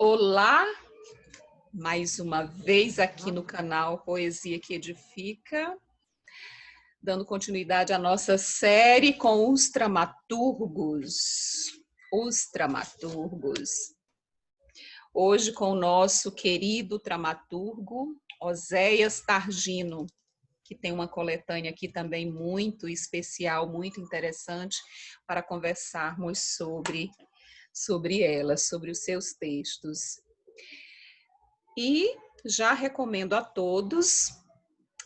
Olá, mais uma vez aqui no canal Poesia que Edifica, dando continuidade à nossa série com os dramaturgos. Hoje com o nosso querido dramaturgo Oséias Targino, que tem uma coletânea aqui também muito especial, muito interessante, para conversarmos sobre ela, sobre os seus textos. E já recomendo a todos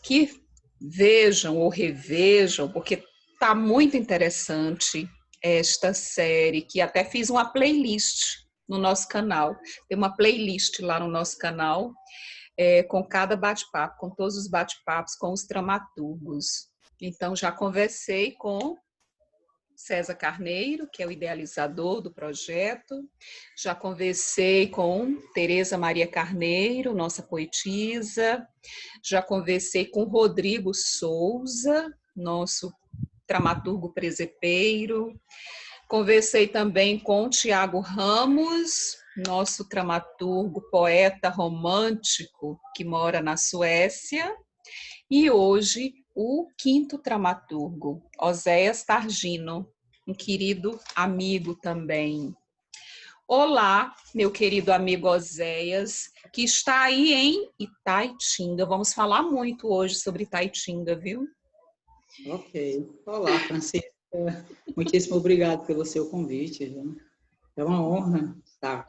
que vejam ou revejam, porque está muito interessante esta série, que até fiz uma playlist no nosso canal. Tem uma playlist lá no nosso canal, com cada bate-papo, com todos os bate-papos com os dramaturgos. Então, já conversei com César Carneiro, que é o idealizador do projeto. Já conversei com Tereza Maria Carneiro, nossa poetisa. Já conversei com Rodrigo Souza, nosso dramaturgo presepeiro. Conversei também com Tiago Ramos, nosso dramaturgo, poeta romântico, que mora na Suécia. E hoje, o quinto dramaturgo, Oséias Targino, um querido amigo também. Olá, meu querido amigo Oséias, que está aí em Itaitinga. Vamos falar muito hoje sobre Itaitinga, viu? Ok. Olá, Francisca. Muitíssimo obrigado pelo seu convite. Viu? É uma honra estar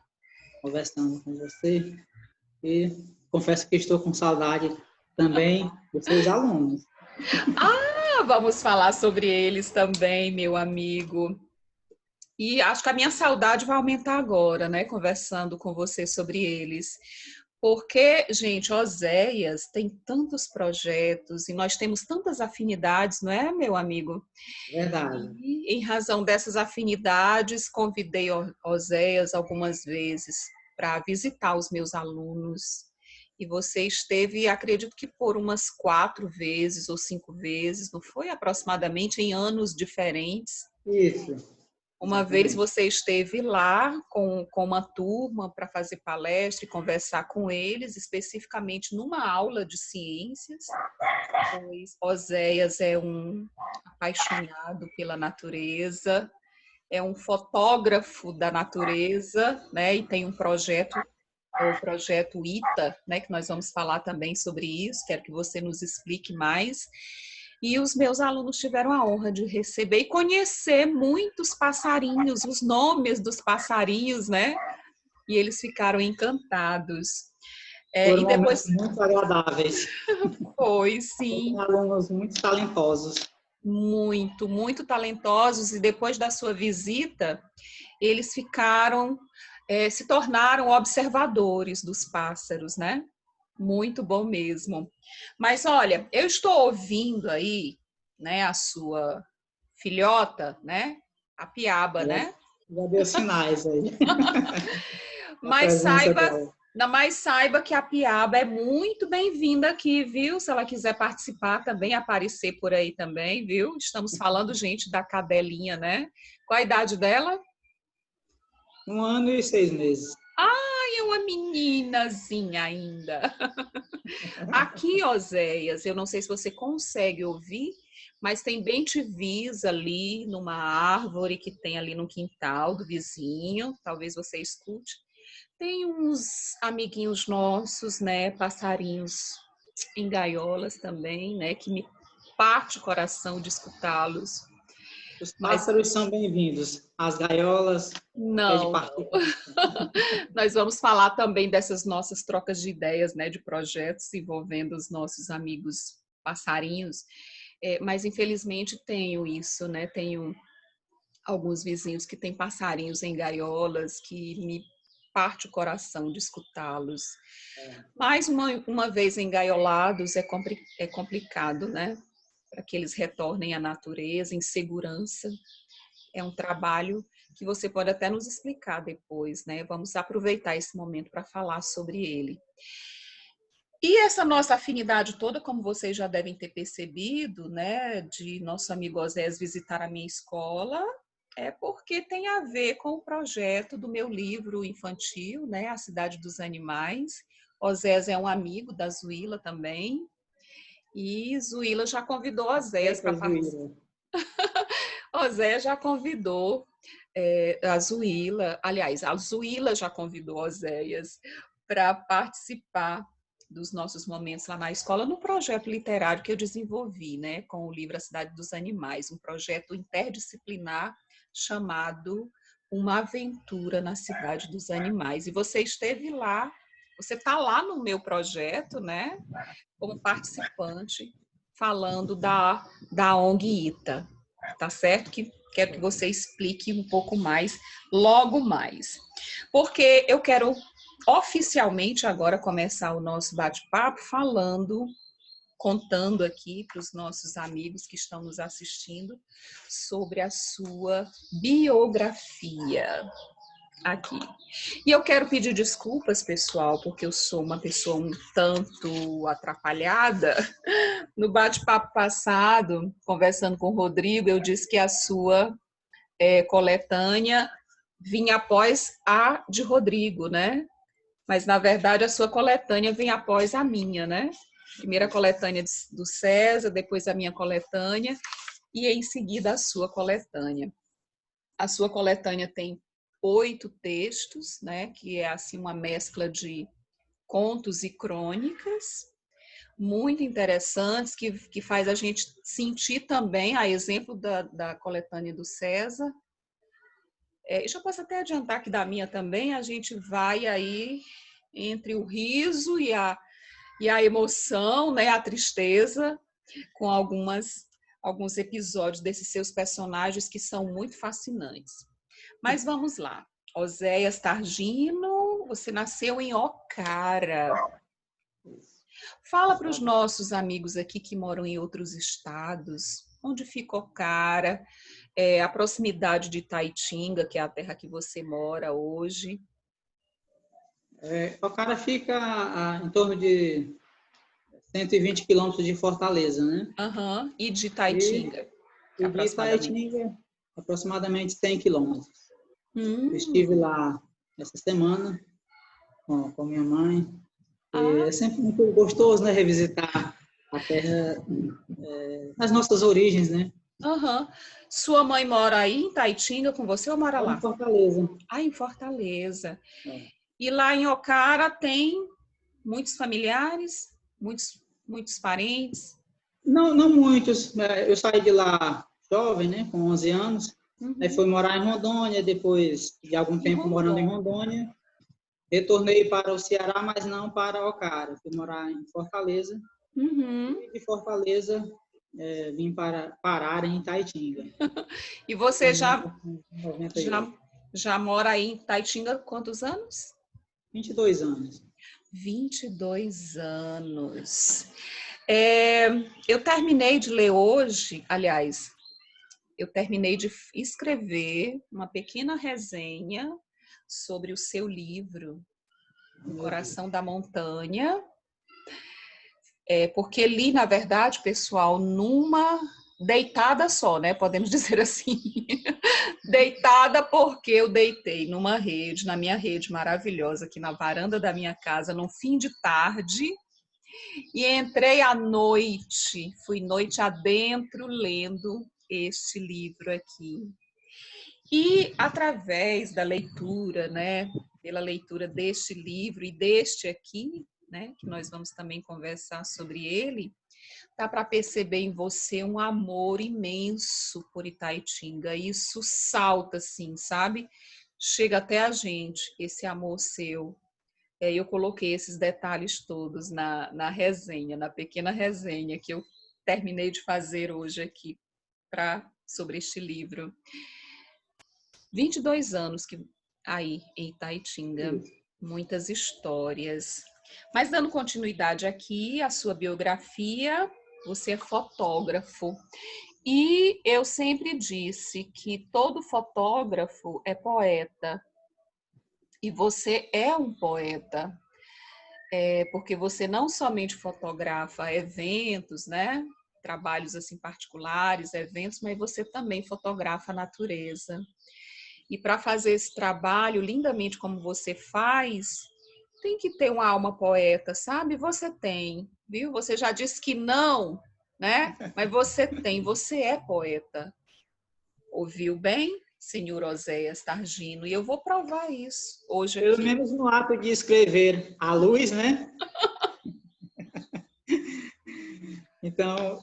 conversando com você e confesso que estou com saudade também dos seus alunos. Vamos falar sobre eles também, meu amigo. E acho que a minha saudade vai aumentar agora, né? Conversando com você sobre eles. Porque, gente, Oséias tem tantos projetos e nós temos tantas afinidades, não é, meu amigo? Verdade. E, em razão dessas afinidades, convidei Oséias algumas vezes para visitar os meus alunos. E você esteve, acredito que por umas 4 vezes ou 5 vezes, não foi? Aproximadamente em anos diferentes. Isso. Uma vez Exatamente. você esteve lá com uma turma para fazer palestra e conversar com eles, especificamente numa aula de ciências, pois Oséias é um apaixonado pela natureza, é um fotógrafo da natureza, né? E tem um projeto, o projeto ITA, né? Que nós vamos falar também sobre isso, quero que você nos explique mais. E os meus alunos tiveram a honra de receber e conhecer muitos passarinhos, os nomes dos passarinhos, né? E eles ficaram encantados. Foram E momentos depois, muito agradáveis. foi, Foram sim, alunos muito talentosos. muito, muito talentosos. E depois da sua visita, eles ficaram, se tornaram observadores dos pássaros, né? Muito bom mesmo. Mas olha, eu estou ouvindo aí, né, a sua filhota, né? A Piaba, Já, né? já deu sinais aí, a Mas presença saiba, dela. ainda mais saiba que a Piaba é muito bem-vinda aqui, viu? Se ela quiser participar também, aparecer por aí também, viu? Estamos falando, gente, da cadelinha, né? Qual a idade dela? 1 ano e 6 meses. Ai, é uma meninazinha ainda. Aqui, Oséias, eu não sei se você consegue ouvir, mas tem bem-te-vis ali numa árvore que tem ali no quintal do vizinho, talvez você escute. Tem uns amiguinhos nossos, né, passarinhos em gaiolas também, né, que me parte o coração de escutá-los. Os Mas pássaros são bem-vindos. As gaiolas é de não, partir. nós vamos falar também dessas nossas trocas de ideias, né, de projetos envolvendo os nossos amigos passarinhos. Mas infelizmente tenho isso, né? Tenho alguns vizinhos que têm passarinhos em gaiolas que me parte o coração de escutá-los. Mas uma vez engaiolados é complicado, né? Para que eles retornem à natureza em segurança. É um trabalho que você pode até nos explicar depois, né? Vamos aproveitar esse momento para falar sobre ele. E essa nossa afinidade toda, como vocês já devem ter percebido, né, de nosso amigo Osés visitar a minha escola, É porque tem a ver com o projeto do meu livro infantil, né? A Cidade dos Animais. Oséias é um amigo da Zuíla também. E Zuíla já convidou Oséias para participar. Zuíla. Oséias já convidou a Zuíla, aliás, a Zuíla já convidou Oséias para participar dos nossos momentos lá na escola, no projeto literário que eu desenvolvi, né, com o livro A Cidade dos Animais, um projeto interdisciplinar chamado Uma Aventura na Cidade dos Animais. E você esteve lá, você está lá no meu projeto, né, como participante, falando da ONG ITA, tá certo? Que quero que você explique um pouco mais, logo mais. Porque eu quero oficialmente agora começar o nosso bate-papo contando aqui para os nossos amigos que estão nos assistindo sobre a sua biografia aqui. E eu quero pedir desculpas, pessoal, porque eu sou uma pessoa um tanto atrapalhada. No bate-papo passado, conversando com o Rodrigo, eu disse que a sua coletânea vinha após a de Rodrigo, né? Mas, na verdade, a sua coletânea vem após a minha, né? Primeira coletânea do César, depois a minha coletânea e, em seguida, a sua coletânea. A sua coletânea tem 8 textos, né? Que é, assim, uma mescla de contos e crônicas, muito interessantes, que faz a gente sentir também, a exemplo da coletânea do César. Já posso até adiantar que da minha também, a gente vai aí entre o riso e a emoção, né, a tristeza, com alguns episódios desses seus personagens que são muito fascinantes. Mas vamos lá. Oséias Targino, você nasceu em Ocara. Fala para os nossos amigos aqui que moram em outros estados, onde fica Ocara, a proximidade de Itaitinga, que é a terra que você mora hoje. Ocara fica em torno de 120 quilômetros de Fortaleza, né? Uhum. E de Itaitinga, E de aproximadamente. Itaitinga, aproximadamente 100 quilômetros. Eu estive lá essa semana com minha mãe. É sempre muito gostoso, né, revisitar a terra, as nossas origens, né? Uhum. Sua mãe mora aí em Itaitinga com você ou mora lá? Em Fortaleza. Em Fortaleza. É. E lá em Ocara tem muitos familiares, muitos parentes? Não muitos. Eu saí de lá jovem, né, com 11 anos. Aí fui morar em Rondônia, depois de algum tempo morando em Rondônia. Retornei para o Ceará, mas não para Ocara. Fui morar em Fortaleza. E de Fortaleza vim parar em Itaitinga. E você já já mora aí em Itaitinga há quantos anos? 22 anos. 22 anos. Eu terminei de ler hoje, aliás, eu terminei de escrever uma pequena resenha sobre o seu livro, O Coração da Montanha, porque li, na verdade, pessoal, numa deitada só, né? Podemos dizer assim. Deitada porque eu deitei numa rede, na minha rede maravilhosa, aqui na varanda da minha casa, num fim de tarde, e entrei à noite, fui noite adentro lendo este livro aqui. E através da leitura, né, pela leitura deste livro e deste aqui, né, que nós vamos também conversar sobre ele, dá para perceber em você um amor imenso por Itaitinga. Isso salta, assim, sabe? Chega até a gente, esse amor seu. Eu coloquei esses detalhes todos na resenha, na pequena resenha que eu terminei de fazer hoje aqui sobre este livro. 22 anos que aí em Itaitinga, muitas histórias. Mas dando continuidade aqui, a sua biografia, você é fotógrafo. E eu sempre disse que todo fotógrafo é poeta. E você é um poeta. Porque você não somente fotografa eventos, né? trabalhos assim particulares, eventos, mas você também fotografa a natureza. E para fazer esse trabalho lindamente como você faz, tem que ter uma alma poeta, sabe? Você tem, viu? Você já disse que não, né? Mas você tem, você é poeta. Ouviu bem, senhor Oséias Targino? E eu vou provar isso hoje Pelo aqui. menos no ato de escrever a luz, né? Então,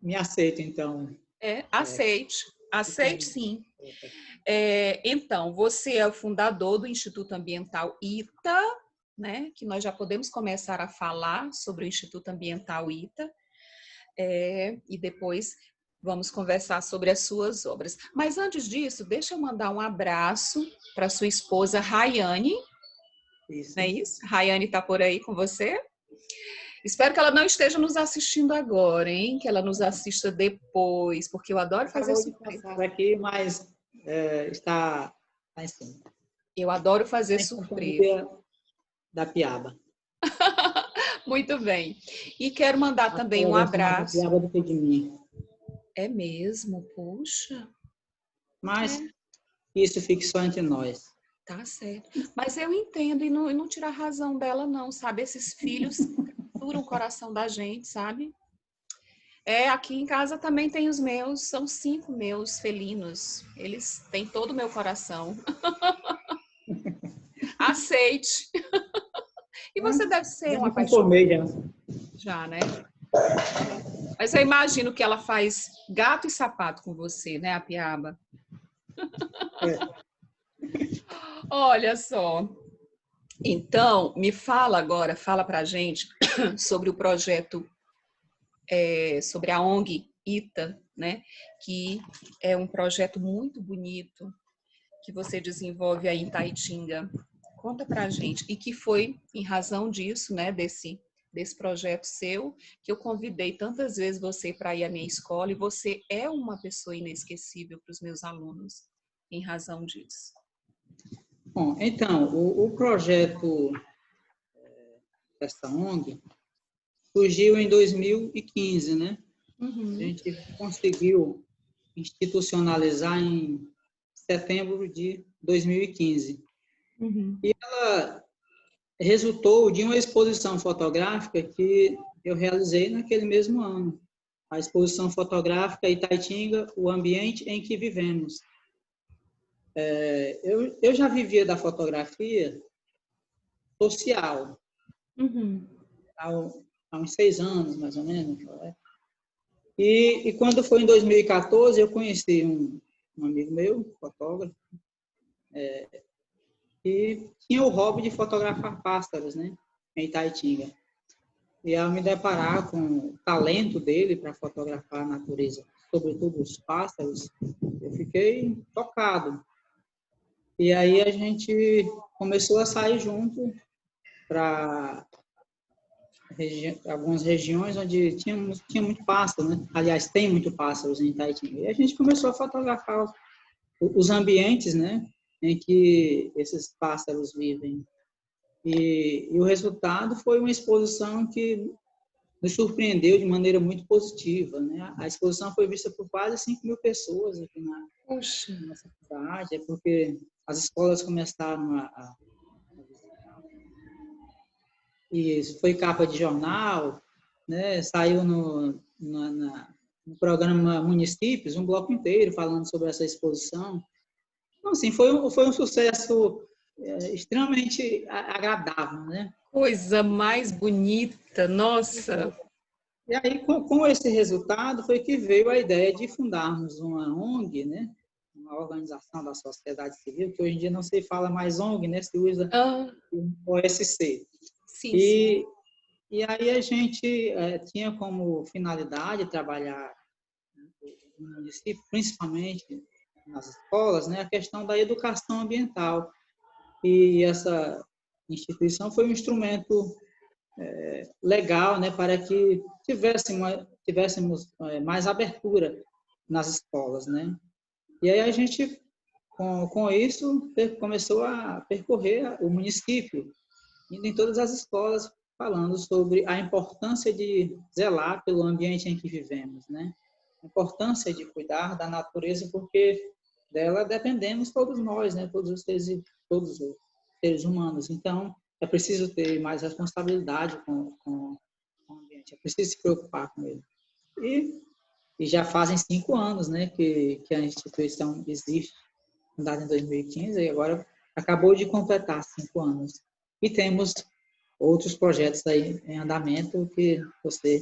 me aceita, então. Aceite, aceite sim. Então, você é o fundador do Instituto Ambiental ITA, né? Que nós já podemos começar a falar sobre o Instituto Ambiental ITA, e depois vamos conversar sobre as suas obras. Mas antes disso, deixa eu mandar um abraço para sua esposa Rayane. Isso. Não é isso? Rayane está por aí com você? Espero que ela não esteja nos assistindo agora, hein? Que ela nos assista depois, porque eu adoro fazer surpresa. Aqui, mas está em cima. Eu adoro fazer Em surpresa. Da Piaba. Muito bem. E quero mandar também um abraço. Da Piaba do que de mim. É mesmo? Puxa. Mas isso fique só entre nós. Tá certo. Mas eu entendo e não tiro a razão dela, não, sabe? Esses filhos duram o coração da gente, sabe? Aqui em casa também tem os meus, são 5 meus felinos. Eles têm todo o meu coração. Aceite. E você deve ser um apaixonado. Já, né? Mas eu imagino que ela faz gato e sapato com você, né, a Piaba? Olha só. Então, me fala agora, fala pra gente sobre o projeto, sobre a ONG ITA, né? Que é um projeto muito bonito que você desenvolve aí em Taitinga. Conta pra gente. E que foi em razão disso, né, desse projeto seu, que eu convidei tantas vezes você para ir à minha escola, e você é uma pessoa inesquecível para os meus alunos, em razão disso. Bom, então, o projeto dessa ONG surgiu em 2015, né? Uhum. A gente conseguiu institucionalizar em setembro de 2015. Uhum. E ela resultou de uma exposição fotográfica que eu realizei naquele mesmo ano. A exposição fotográfica Itaitinga, o ambiente em que vivemos. Eu já vivia da fotografia social, Uhum. há uns 6 anos, mais ou menos. E quando foi em 2014, eu conheci um amigo meu, fotógrafo, que tinha o hobby de fotografar pássaros, né, em Itaitinga. E ao me deparar com o talento dele para fotografar a natureza, sobretudo os pássaros, eu fiquei tocado. E aí a gente começou a sair junto para algumas regiões onde tinha muito pássaro, né? Aliás, tem muito pássaros em Itaitinga. E a gente começou a fotografar os ambientes, né, em que esses pássaros vivem. E o resultado foi uma exposição que nos surpreendeu de maneira muito positiva, né? A exposição foi vista por quase 5.000 pessoas aqui na nossa cidade, porque as escolas começaram a visitar. E isso foi capa de jornal, né? Saiu no programa Municípios, um bloco inteiro falando sobre essa exposição. Então, assim, foi um sucesso extremamente agradável, né? Coisa mais bonita, nossa! E aí, com esse resultado, foi que veio a ideia de fundarmos uma ONG, né? Uma organização da sociedade civil, que hoje em dia não se fala mais ONG, né? Se usa OSC. Sim, sim. E aí a gente tinha como finalidade trabalhar no município, principalmente nas escolas, né? A questão da educação ambiental. E essa instituição foi um instrumento legal, né, para que tivéssemos mais abertura nas escolas, né? E aí a gente, com isso, começou a percorrer o município, indo em todas as escolas, falando sobre a importância de zelar pelo ambiente em que vivemos, né? A importância de cuidar da natureza, porque dela dependemos todos nós, né? Todos os seres humanos. Então, é preciso ter mais responsabilidade com o ambiente, é preciso se preocupar com ele. E já fazem 5 anos, né, que a instituição existe, fundada em 2015, e agora acabou de completar 5 anos. E temos outros projetos aí em andamento que você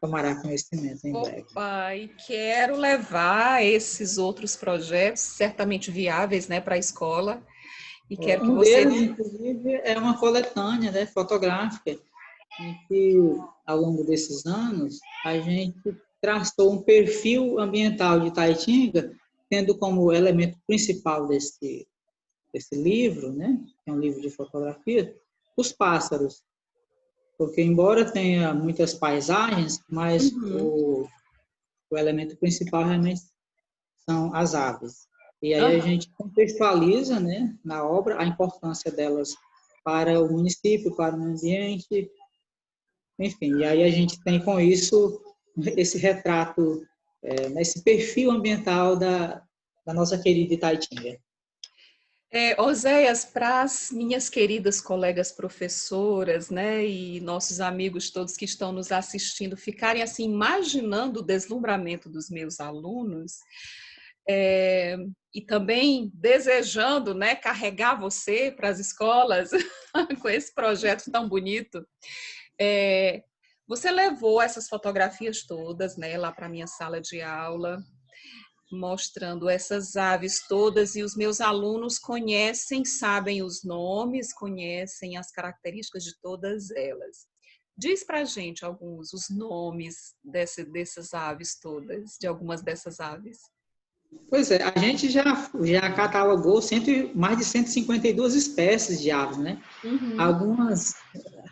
tomará conhecimento em breve. Opa, e quero levar esses outros projetos, certamente viáveis, né, para a escola. E quero que Um você... deles, inclusive, é uma coletânea, né, fotográfica, em que, ao longo desses anos, a gente traçou um perfil ambiental de Taitinga, tendo como elemento principal desse livro, né, que é um livro de fotografia, os pássaros. Porque, embora tenha muitas paisagens, mas Uhum. o elemento principal realmente são as aves. E aí a Aham. gente contextualiza, né, na obra a importância delas para o município, para o ambiente, enfim. E aí a gente tem com isso esse retrato, esse perfil ambiental da nossa querida Itaitinga. Oséias, para as minhas queridas colegas professoras, né, e nossos amigos todos que estão nos assistindo ficarem assim imaginando o deslumbramento dos meus alunos, e também desejando, né, carregar você para as escolas com esse projeto tão bonito, você levou essas fotografias todas, né, lá para a minha sala de aula, mostrando essas aves todas, e os meus alunos conhecem, sabem os nomes, conhecem as características de todas elas. Diz para a gente os nomes dessas aves todas, de algumas dessas aves. Pois é, a gente já catalogou mais de 152 espécies de aves, né? Uhum. Algumas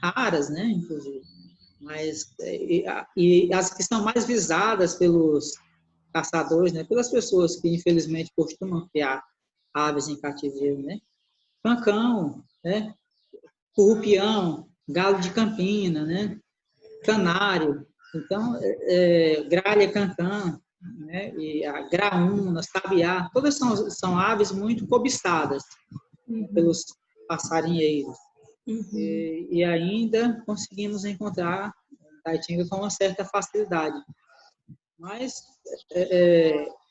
raras, né, inclusive. Mas, e as que são mais visadas pelos caçadores, né, pelas pessoas que infelizmente costumam criar aves em cativeiro, né? Pancão, né? Currupião, galo de Campina, né? Canário, então, gralha cantã, né? E a graúna, sabiá, todas são aves muito cobiçadas, né, Uhum. pelos passarinheiros. Uhum. E ainda conseguimos encontrar Taitinga com uma certa facilidade. Mas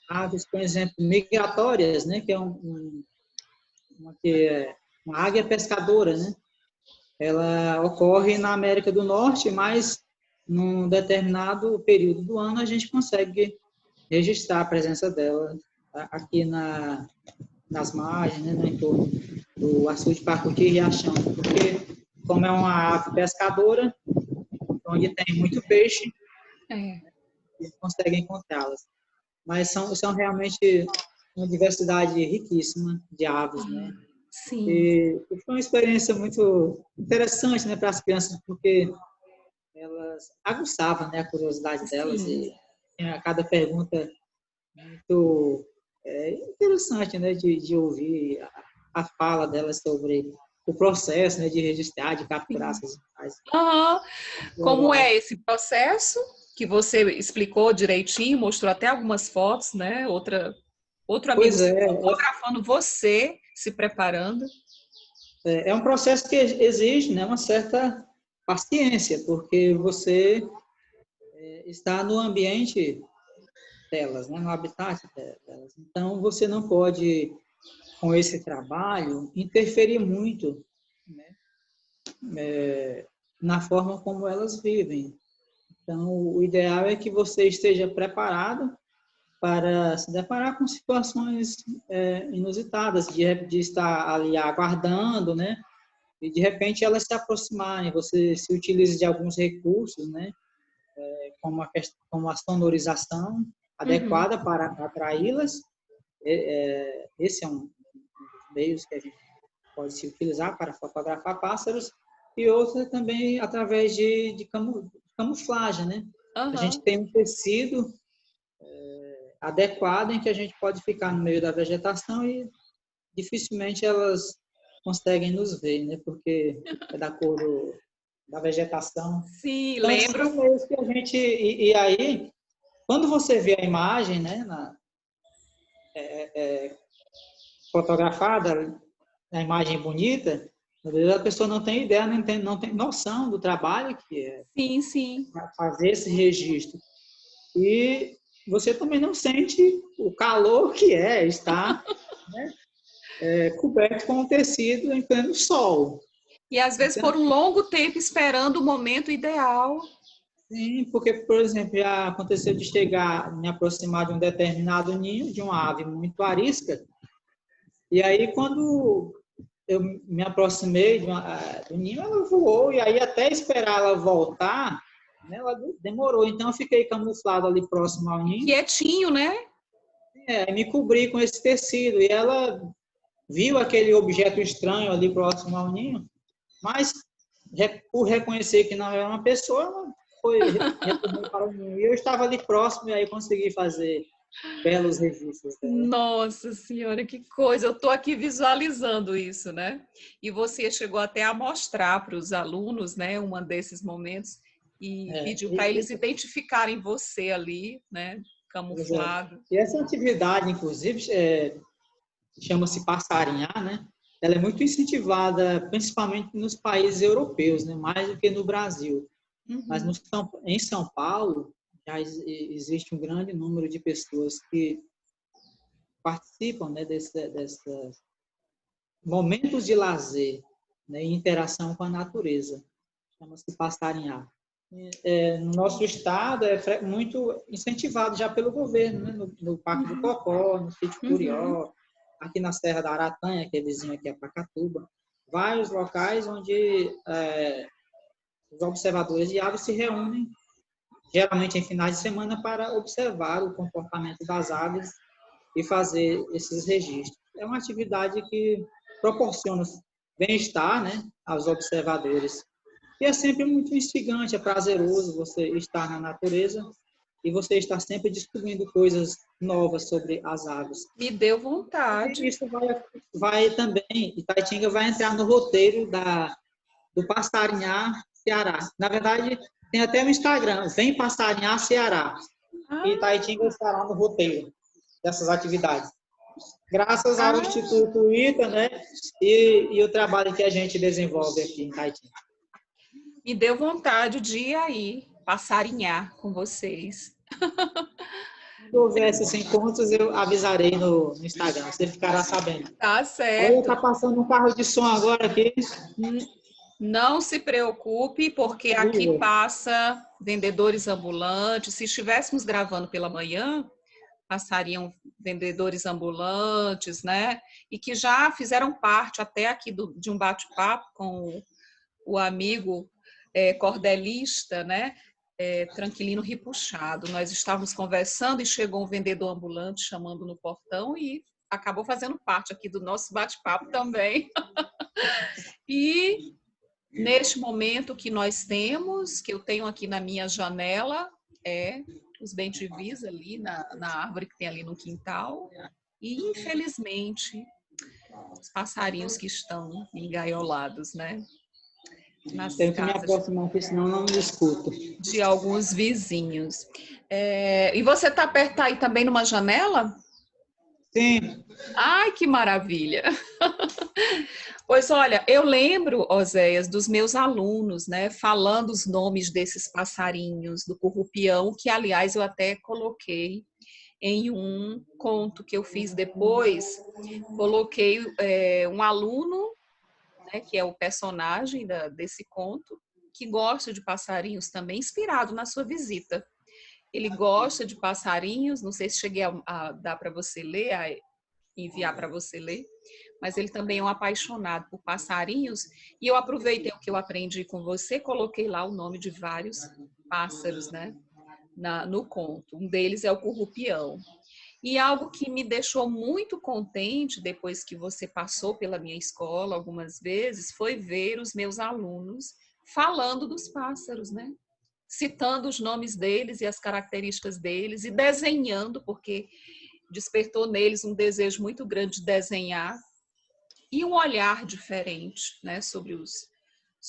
aves, por exemplo, migratórias, né, que é uma águia pescadora, né? Ela ocorre na América do Norte, mas num determinado período do ano a gente consegue registrar a presença dela aqui nas margens, né, no entorno do açude Pacuti e Riachão, porque como é uma ave pescadora, onde tem muito peixe, É. a gente consegue encontrá-las. Mas são realmente uma diversidade riquíssima de aves, né? Sim. E foi uma experiência muito interessante, né, para as crianças, porque elas aguçavam, né, a curiosidade delas Sim. e a cada pergunta muito interessante, né, de ouvir a fala delas sobre o processo, né, de registrar, de capturar Sim. essas animais. Ah, como é esse processo que você explicou direitinho, mostrou até algumas fotos, né? Outro amigo Pois seu é, fotografando você se preparando. é um processo que exige, né, uma certa paciência, porque você está no ambiente delas, né, no habitat delas. Então, você não pode, com esse trabalho, interferir muito, né, na forma como elas vivem. Então, o ideal é que você esteja preparado para se deparar com situações inusitadas, de estar ali aguardando, né? E de repente elas se aproximarem, você se utiliza de alguns recursos, né? Como a sonorização Uhum. adequada para atraí-las. Esse é um dos meios que a gente pode se utilizar para fotografar pássaros, e outra também através de camuflagem, né? A gente Aham. tem um tecido adequado em que a gente pode ficar no meio da vegetação e dificilmente elas conseguem nos ver, né? Porque é da cor da vegetação. Sim, Então, lembro. são meios que a gente... E aí, quando você vê a imagem, né, fotografada, a imagem bonita, às vezes a pessoa não tem ideia, não tem noção do trabalho que é Sim, sim. fazer esse registro. E você também não sente o calor que é estar, né, coberto com o tecido em pleno sol. E às vezes Então, por um longo tempo esperando o momento ideal. sim, porque, por exemplo, já aconteceu de chegar, me aproximar de um determinado ninho, de uma ave muito arisca, e aí quando eu me aproximei do ninho, ela voou, e aí até esperar ela voltar, né, ela demorou. Então eu fiquei camuflado ali próximo ao ninho, Quietinho, né? me cobri com esse tecido, e ela viu aquele objeto estranho ali próximo ao ninho, mas por reconhecer que não era uma pessoa, ela retornou para o ninho. E eu estava ali próximo, e aí consegui fazer belos registros dela. Nossa Senhora, que coisa! Eu estou aqui visualizando isso, né? E você chegou até a mostrar para os alunos, né, um desses momentos e É, pediu para eles identificarem você ali, né, pois é. camuflado. E essa atividade, inclusive, chama-se passarinhar, né? Ela é muito incentivada, principalmente nos países europeus, né? Mais do que no Brasil. Mas Uhum. em São Paulo, já existe um grande número de pessoas que participam, né, desses momentos de lazer, né, e interação com a natureza. Chama-se passarinhar. No nosso estado é muito incentivado já pelo governo, né? No Parque do Uhum. Cocó, no Sítio Uhum. Curió, aqui na Serra da Aratanha, que é vizinho aqui a Pacatuba, vários locais onde os observadores de aves se reúnem, geralmente em finais de semana, para observar o comportamento das aves e fazer esses registros. É uma atividade que proporciona bem-estar, né, aos observadores. E é sempre muito instigante, é prazeroso você estar na natureza e você estar sempre descobrindo coisas novas sobre as aves. Me deu E vontade. isso vai também, Itaitinga vai entrar no roteiro do Passarinhar Ceará. Na verdade, tem até no Instagram, Vem Passarinhar Ceará. E Ah, Itaitinga estará no roteiro dessas atividades. Graças ao ah, Instituto ITA, né, e o trabalho que a gente desenvolve aqui em Itaitinga. me deu vontade de ir aí passarinhar com vocês. Quando houver esses encontros, eu avisarei no Instagram, você ficará sabendo. Tá Olha, está certo. passando um carro de som agora aqui. Não se preocupe, porque aqui Horrível. passa vendedores ambulantes. Se estivéssemos gravando pela manhã, passariam vendedores ambulantes, né? E que já fizeram parte até aqui de um bate-papo com o amigo cordelista, né? Tranquilino Ripuxado. Nós estávamos conversando e chegou um vendedor ambulante chamando no portão e acabou fazendo parte aqui do nosso bate-papo também. E neste momento que nós temos, que eu tenho aqui na minha janela, é os bem-te-vis ali na árvore que tem ali no quintal. E, infelizmente, os passarinhos que estão engaiolados, né? Nas Tenho que me casas aproximar aqui, senão não me escuto. de alguns vizinhos. E você está perto aí também numa janela? Sim, Ai, que maravilha! Pois olha, eu lembro, Oséias, dos meus alunos, né, falando os nomes desses passarinhos, do currupião, que aliás eu até coloquei em um conto que eu fiz depois. Coloquei um aluno, né, que é o personagem desse conto, que gosta de passarinhos também, inspirado na sua visita. Ele gosta de passarinhos, não sei se cheguei a dar para você ler, a enviar para você ler, mas ele também é um apaixonado por passarinhos, e eu aproveitei o que eu aprendi com você, coloquei lá o nome de vários pássaros, né, no conto. Um deles é o currupião. E algo que me deixou muito contente depois que você passou pela minha escola algumas vezes foi ver os meus alunos falando dos pássaros, né? Citando os nomes deles e as características deles e desenhando, porque despertou neles um desejo muito grande de desenhar e um olhar diferente, né,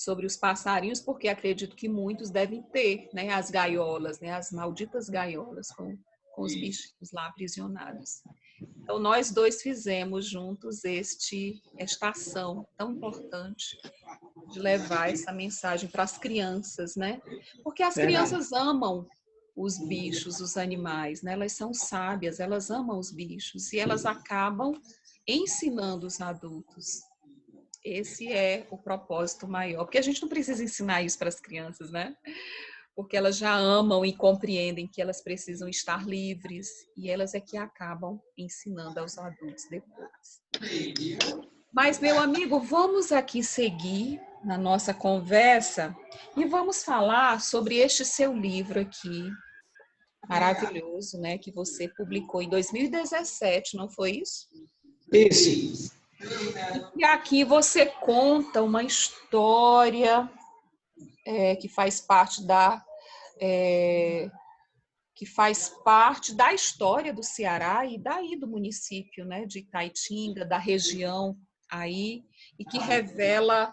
sobre os passarinhos, porque acredito que muitos devem ter, né, as gaiolas, né, as malditas gaiolas com os bichinhos lá aprisionados. Então, nós dois fizemos juntos esta ação tão importante de levar essa mensagem para as crianças, né? Porque as Verdade. crianças amam os bichos, os animais, né? Elas são sábias, elas amam os bichos e elas acabam ensinando os adultos. Esse é o propósito maior, porque a gente não precisa ensinar isso para as crianças, né? Porque elas já amam e compreendem que elas precisam estar livres e elas é que acabam ensinando aos adultos depois. Mas, meu amigo, vamos aqui seguir na nossa conversa e vamos falar sobre este seu livro aqui, maravilhoso, né? Que você publicou em 2017, não foi isso? Isso. E aqui você conta uma história que faz parte da história do Ceará e daí do município, né, de Itaitinga, da região aí, e que revela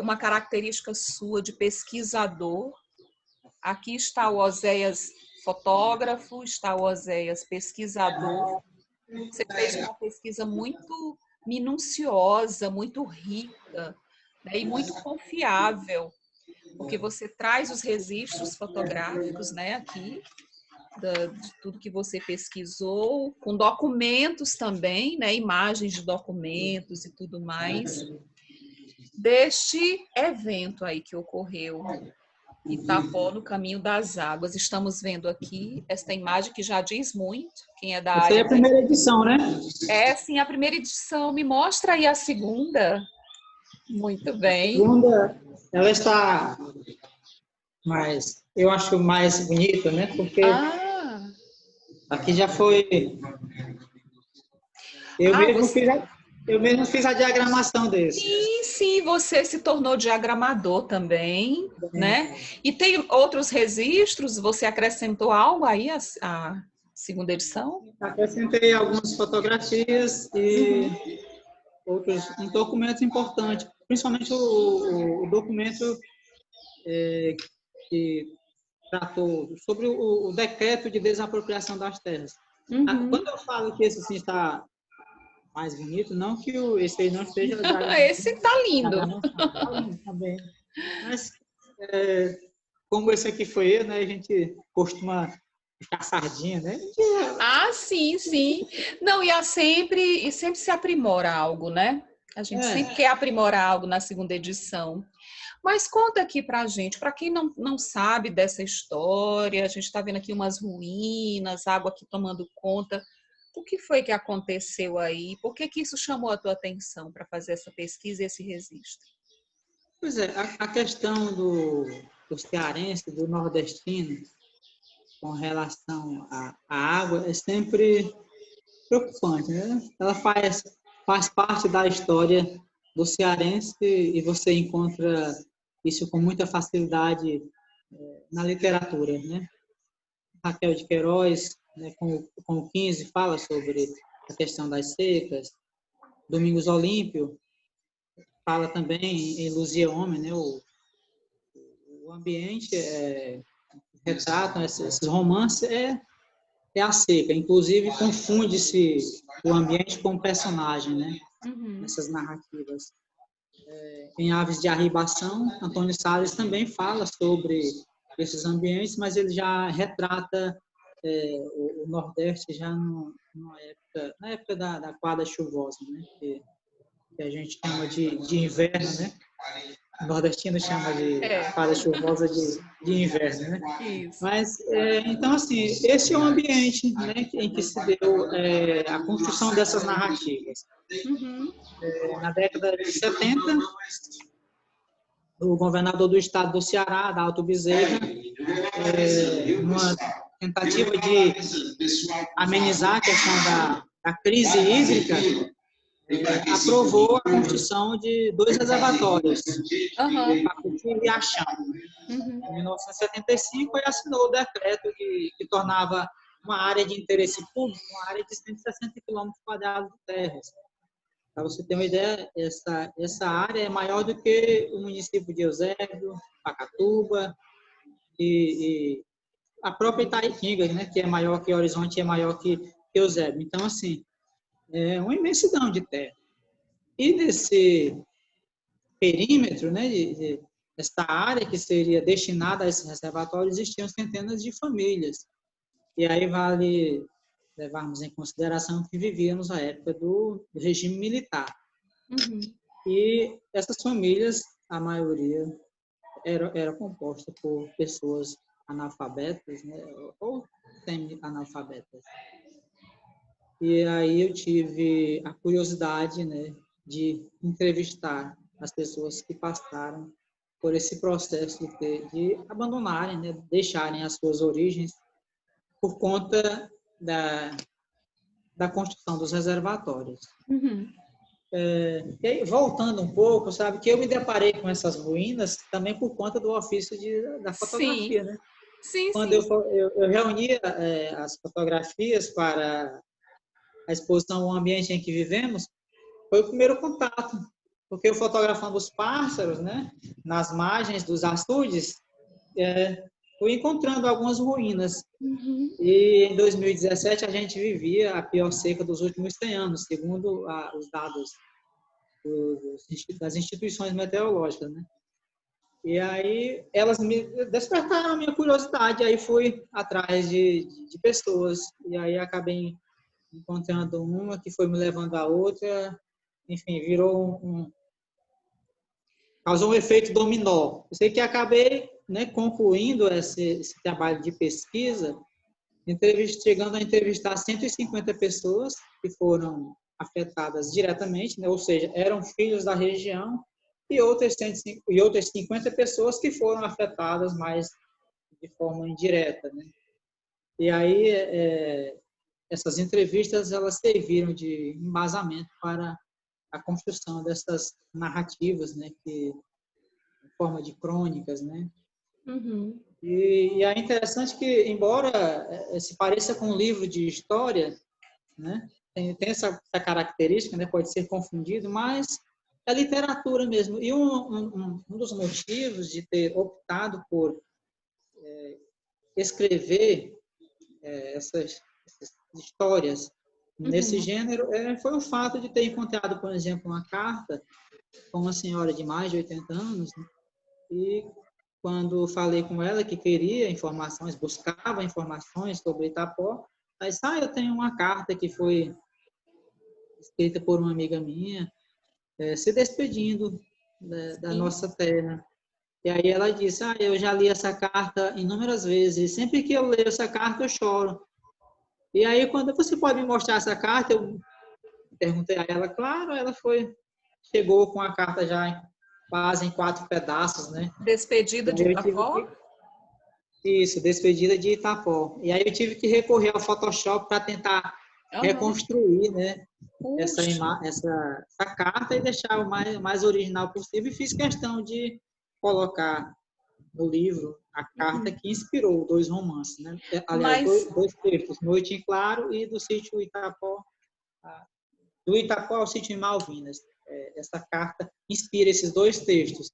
uma característica sua de pesquisador. Aqui está o Oséias fotógrafo, está o Oséias pesquisador. Você fez uma pesquisa muito minuciosa, muito rica, né, e muito confiável, porque você traz os registros fotográficos, né, aqui, de tudo que você pesquisou, com documentos também, né, imagens de documentos e tudo mais, deste evento aí que ocorreu em Itapó, no Caminho das Águas. Estamos vendo aqui esta imagem que já diz muito, quem é da Essa aí é área. a primeira edição, né? É, sim, a primeira edição. Me mostra aí a segunda. Muito A bem. segunda, ela está mais, eu acho mais bonita, né? Porque Ah, aqui já foi, eu ah, mesmo você... fiz a, eu mesmo fiz a diagramação desse. Sim, sim, você se tornou diagramador também, né? E tem outros registros? Você acrescentou algo aí à segunda edição? Acrescentei algumas fotografias e outros documentos importantes, principalmente o documento que tratou sobre o decreto de desapropriação das terras. Uhum. Quando eu falo que esse assim, está mais bonito, não que esse aí não esteja Esse tá lindo. diagramado, tá bem. Mas, como esse aqui foi eu, né, a gente costuma puxar sardinha, né? Ah, sim, sim. Não, e sempre se aprimora algo, né? A gente sempre quer aprimorar algo na segunda edição. Mas conta aqui pra gente, para quem não sabe dessa história, a gente está vendo aqui umas ruínas, água aqui tomando conta. O que foi que aconteceu aí? Por que que isso chamou a tua atenção para fazer essa pesquisa e esse registro? Pois é, a questão do cearense, do nordestino, com relação à água, é sempre preocupante, né? Ela faz parte da história do cearense e você encontra isso com muita facilidade na literatura, né? Raquel de Queiroz, né, com o 15, fala sobre a questão das secas. Domingos Olímpio fala também em Luzia Homem, né? O ambiente retratam esses romances é a seca. Inclusive, confunde-se o ambiente com o personagem, né? Uhum. Nessas narrativas. Em Aves de Arribação, Antônio Salles também fala sobre esses ambientes, mas ele já retrata o Nordeste já na época da quadra chuvosa, né? Que a gente chama de inverno, né? O nordestino chama de quadra chuvosa de inverno, né? Isso. Mas, então, assim, esse é o ambiente, né, em que se deu a construção dessas narrativas. Uhum. Na década de 70, o governador do estado do Ceará, Adalto Bezerra, numa tentativa de amenizar a questão da crise hídrica, aprovou a construção de 2 reservatórios, Pacuti e Riachão. Uhum. Em 1975, ele assinou o decreto que tornava uma área de interesse público uma área de 160 quilômetros quadrados de terras. Para você ter uma ideia, essa área é maior do que o município de Eusébio, Pacatuba e a própria Itaitinga, né, que é maior que Horizonte, é maior que Eusébio. Então, assim, é uma imensidão de terra. E nesse perímetro, né, esta área que seria destinada a esse reservatório, existiam centenas de famílias. E aí vale levarmos em consideração que vivíamos na época do regime militar. Uhum. E essas famílias, a maioria, era composta por pessoas analfabetas, né, ou semi-analfabetas. E aí eu tive a curiosidade, né, de entrevistar as pessoas que passaram por esse processo de abandonarem, né, deixarem as suas origens por conta da construção dos reservatórios. Uhum. E aí, voltando um pouco, sabe, que eu me deparei com essas ruínas também por conta do ofício da Sim, fotografia, né? sim, Quando sim. eu reunia as fotografias para a exposição O Ambiente em que Vivemos, foi o primeiro contato, porque eu fotografando os pássaros, né, nas margens dos açudes, fui encontrando algumas ruínas. Uhum. E em 2017 a gente vivia a pior seca dos últimos 100 anos, segundo os dados das instituições meteorológicas, né? E aí elas me despertaram a minha curiosidade, aí fui atrás de pessoas, e aí acabei encontrando uma que foi me levando a outra, enfim, causou um efeito dominó. Eu sei que acabei, né, concluindo esse trabalho de pesquisa, chegando a entrevistar 150 pessoas que foram afetadas diretamente, né, ou seja, eram filhos da região, e outras 50 pessoas que foram afetadas mais de forma indireta, né? E aí essas entrevistas elas serviram de embasamento para a construção dessas narrativas, né, que em forma de crônicas, né? Uhum. E é interessante que, embora se pareça com um livro de história, né, tem essa característica, né, pode ser confundido, mas é literatura mesmo. E um dos motivos de ter optado por escrever essas histórias nesse Uhum. gênero foi o fato de ter encontrado, por exemplo, uma carta com uma senhora de mais de 80 anos, né, e quando falei com ela que queria informações, buscava informações sobre Itapó, ela disse, eu tenho uma carta que foi escrita por uma amiga minha, se despedindo da Sim. nossa terra. E aí ela disse, eu já li essa carta inúmeras vezes, sempre que eu leio essa carta eu choro. E aí, quando você pode me mostrar essa carta, eu perguntei a ela, claro, chegou com a carta já quase em 4 pedaços, né? Despedida E de aí eu tive Itapó? isso, despedida de Itapó. E aí eu tive que recorrer ao Photoshop para tentar Aham. reconstruir, né, Puxa. essa carta e deixar o mais original possível. E fiz questão de colocar no livro a carta Uhum. que inspirou 2 romances, né? Aliás, Mas, dois textos, Noite em Claro e do sítio Itapó, do Itapó ao sítio em Malvinas. Essa carta inspira esses 2 textos.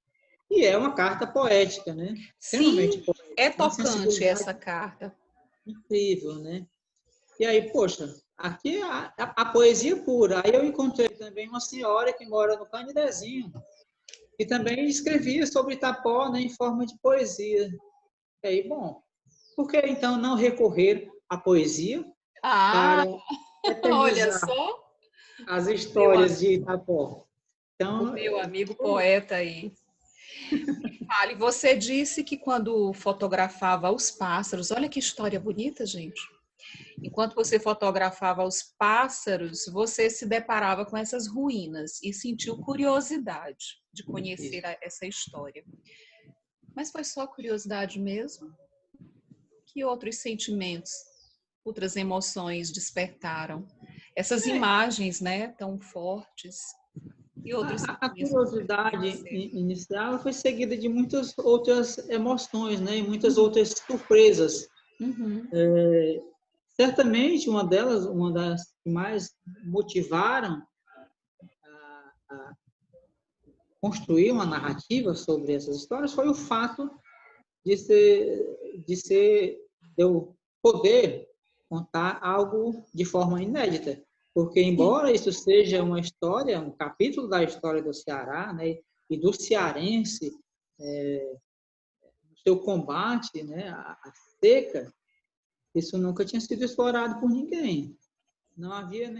E é uma carta poética, né? Extremamente sim, poética, é uma tocante sensibilidade essa carta. incrível, né? E aí, poxa, aqui é a poesia pura. Aí eu encontrei também uma senhora que mora no Canidezinho, que também escrevia sobre Itapó, né, em forma de poesia. E aí, bom, por que então não recorrer à poesia Ah, para olha eternizar só, as meu, histórias de Itapó? o Então, meu amigo poeta aí. Fale, você disse que quando fotografava os pássaros, olha que história bonita, gente. Enquanto você fotografava os pássaros, você se deparava com essas ruínas e sentiu curiosidade de conhecer isso. essa história. Mas foi só curiosidade mesmo? Que outros sentimentos, outras emoções despertaram? Essas imagens, né, tão fortes. E outros A sentimentos que curiosidade nasceram? inicial foi seguida de muitas outras emoções, né? E muitas outras surpresas. Uhum. Certamente, uma das que mais motivaram construir uma narrativa sobre essas histórias foi o fato de eu poder contar algo de forma inédita. Porque, embora isso seja uma história, um capítulo da história do Ceará, né, e do cearense, no seu combate, né, à seca, isso nunca tinha sido explorado por ninguém. Não havia,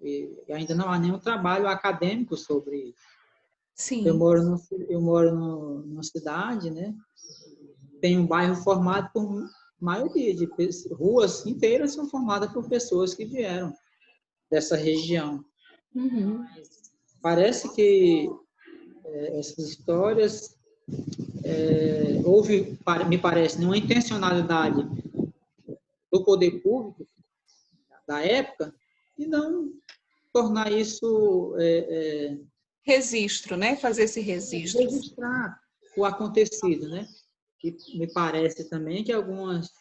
e ainda não há nenhum trabalho acadêmico sobre isso. Sim. Eu moro numa cidade, né? Tem um bairro formado por maioria de ruas inteiras são formadas por pessoas que vieram dessa região. Uhum. Mas parece que essas histórias houve, me parece, uma intencionalidade do poder público da época e não tornar isso Registro, né? Fazer esse registro. registrar o acontecido, né? E me parece também que algumas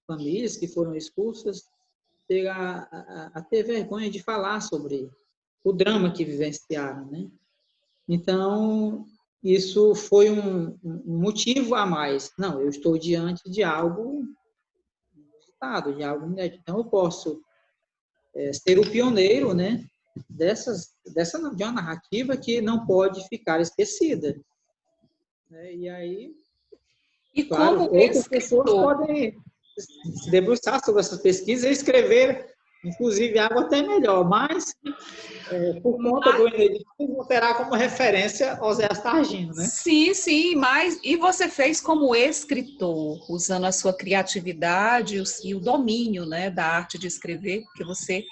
famílias que foram expulsas chegam a ter vergonha de falar sobre o drama que vivenciaram, né? Então, isso foi um motivo a mais. Não, eu estou diante de algo inusitado, de algo inédito. Então, eu posso ser o pioneiro, né? De uma narrativa que não pode ficar esquecida. E aí, E claro, como outras pessoas escritor, podem se debruçar sobre essa pesquisa e escrever, inclusive, algo até melhor, mas, por conta do ineditismo, terá como referência Oséias Targino, né? sim, sim, mas e você fez como escritor, usando a sua criatividade e o domínio, né, da arte de escrever, porque você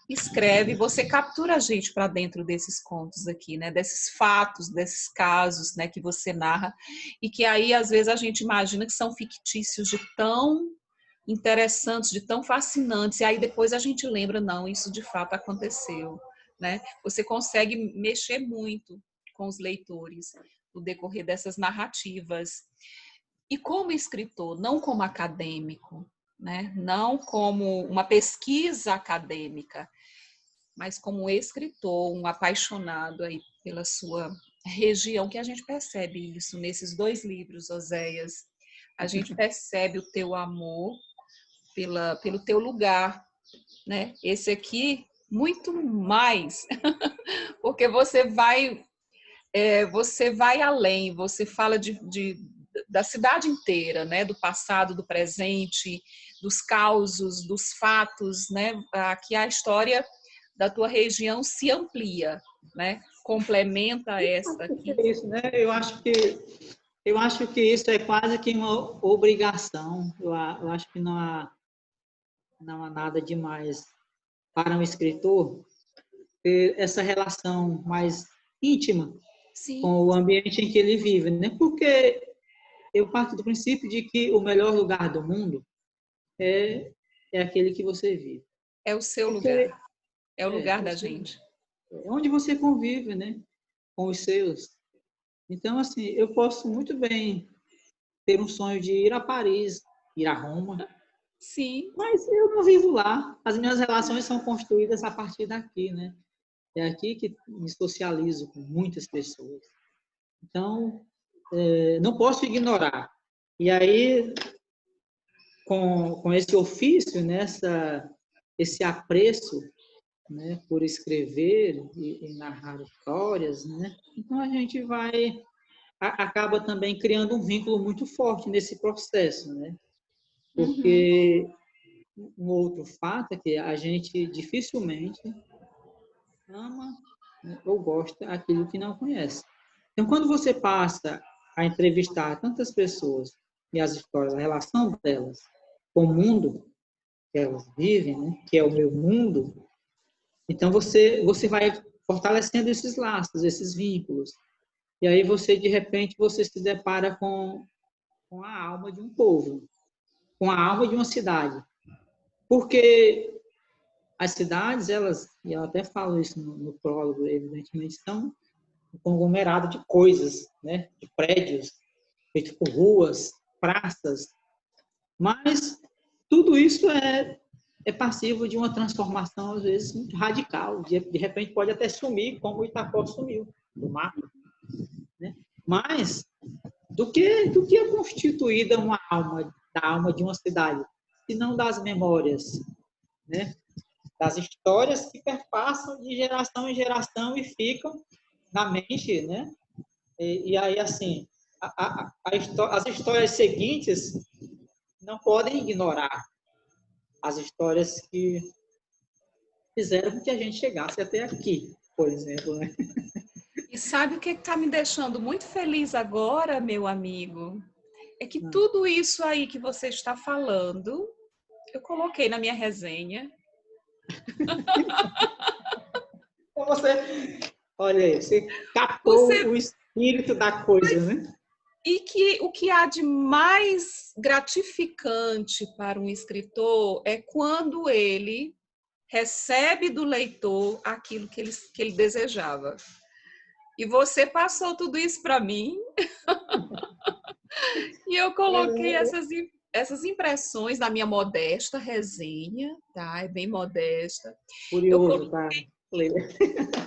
escreve, você captura a gente para dentro desses contos aqui, né, desses fatos, desses casos, né, que você narra e que aí às vezes a gente imagina que são fictícios de tão interessantes, de tão fascinantes, e aí depois a gente lembra, não, isso de fato aconteceu, né? Você consegue mexer muito com os leitores no decorrer dessas narrativas. E como escritor, não como acadêmico, né? Não como uma pesquisa acadêmica, mas como escritor, um apaixonado aí pela sua região, que a gente percebe isso nesses 2 livros, Oséias. A gente percebe o teu amor pelo teu lugar, né? Esse aqui, muito mais, porque você vai além, você fala da cidade inteira, né? Do passado, do presente, dos causos, dos fatos, né? Aqui a história da tua região se amplia, né? Complementa esta aqui. É isso, né? Eu acho que isso é quase que uma obrigação. Eu acho que não há nada demais para um escritor ter essa relação mais íntima Sim, com o ambiente em que ele vive, né? Porque eu parto do princípio de que o melhor lugar do mundo é, é aquele que você vive. é o seu lugar, Porque é o lugar é da gente. onde você convive, né? Com os seus. Então, assim, eu posso muito bem ter um sonho de ir a Paris, ir a Roma, Sim, mas eu não vivo lá. As minhas relações são construídas a partir daqui, né? É aqui que me socializo com muitas pessoas. Então, não posso ignorar. E aí, com esse ofício, esse apreço, né, por escrever e narrar histórias, né? Então a gente acaba também criando um vínculo muito forte nesse processo, né? uhum. Porque um outro fato é que a gente dificilmente ama, né, ou gosta aquilo que não conhece. Então, quando você passa a entrevistar tantas pessoas e as histórias, a relação delas com o mundo que elas vivem, né, que é o meu mundo, então você vai fortalecendo esses laços, esses vínculos. E aí você, de repente, você se depara com a alma de um povo, com a alma de uma cidade. Porque as cidades, e eu até falo isso no prólogo, evidentemente, são um conglomerado de coisas, né? De prédios, feitos por ruas, praças, mas tudo isso é passivo de uma transformação, às vezes, muito radical. De repente, pode até sumir, como o Itacó sumiu. do mapa, né? Mas do que é constituída uma alma, da alma de uma cidade, se não das memórias, né? Das histórias que perpassam de geração em geração e ficam na mente, né? E aí, assim, as histórias seguintes não podem ignorar as histórias que fizeram com que a gente chegasse até aqui, por exemplo, né? E sabe o que está me deixando muito feliz agora, meu amigo? É que tudo isso aí que você está falando, eu coloquei na minha resenha. Então olha aí, você captou o espírito da coisa, né? E que o que há de mais gratificante para um escritor é quando ele recebe do leitor aquilo que ele desejava. E você passou tudo isso para mim. E eu coloquei essas impressões na minha modesta resenha, tá? É bem modesta. Curioso, tá?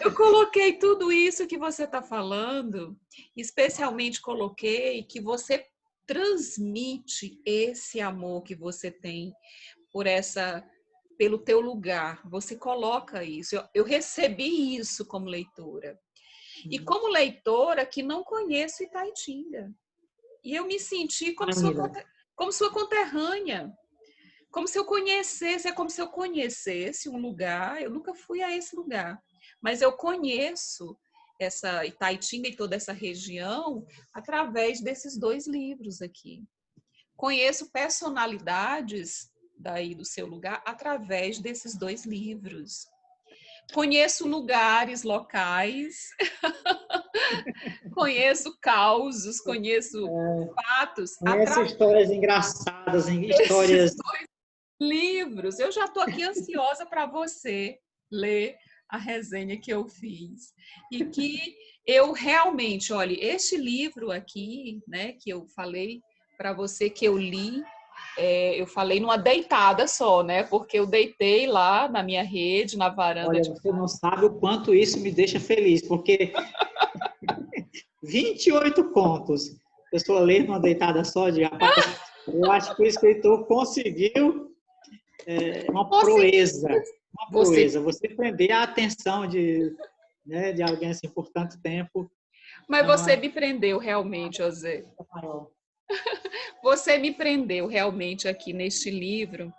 Eu coloquei tudo isso que você está falando, especialmente coloquei que você transmite esse amor que você tem pelo teu lugar. Você coloca isso. Eu recebi isso como leitora. E como leitora que não conheço Itaitinga. E eu me senti como sua conterrânea. Como se eu conhecesse, é como se eu conhecesse um lugar, eu nunca fui a esse lugar, mas eu conheço essa Itaitinga e toda essa região através desses 2 livros aqui. Conheço personalidades daí do seu lugar através desses 2 livros. Conheço lugares, locais, conheço causos, conheço fatos. Conhece histórias engraçadas, Esses histórias... livros. Eu já estou aqui ansiosa para você ler a resenha que eu fiz. E que eu realmente, olha, este livro aqui, né, que eu falei para você que eu li, eu falei numa deitada só, né? Porque eu deitei lá na minha rede, na varanda. Olha, você não sabe o quanto isso me deixa feliz, porque 28 contos, a pessoa lê numa deitada só, de rapaz, eu acho que o escritor conseguiu uma proeza. Uma proeza. Você prender a atenção de alguém assim por tanto tempo. Mas você me prendeu realmente, José. Você me prendeu realmente aqui neste livro.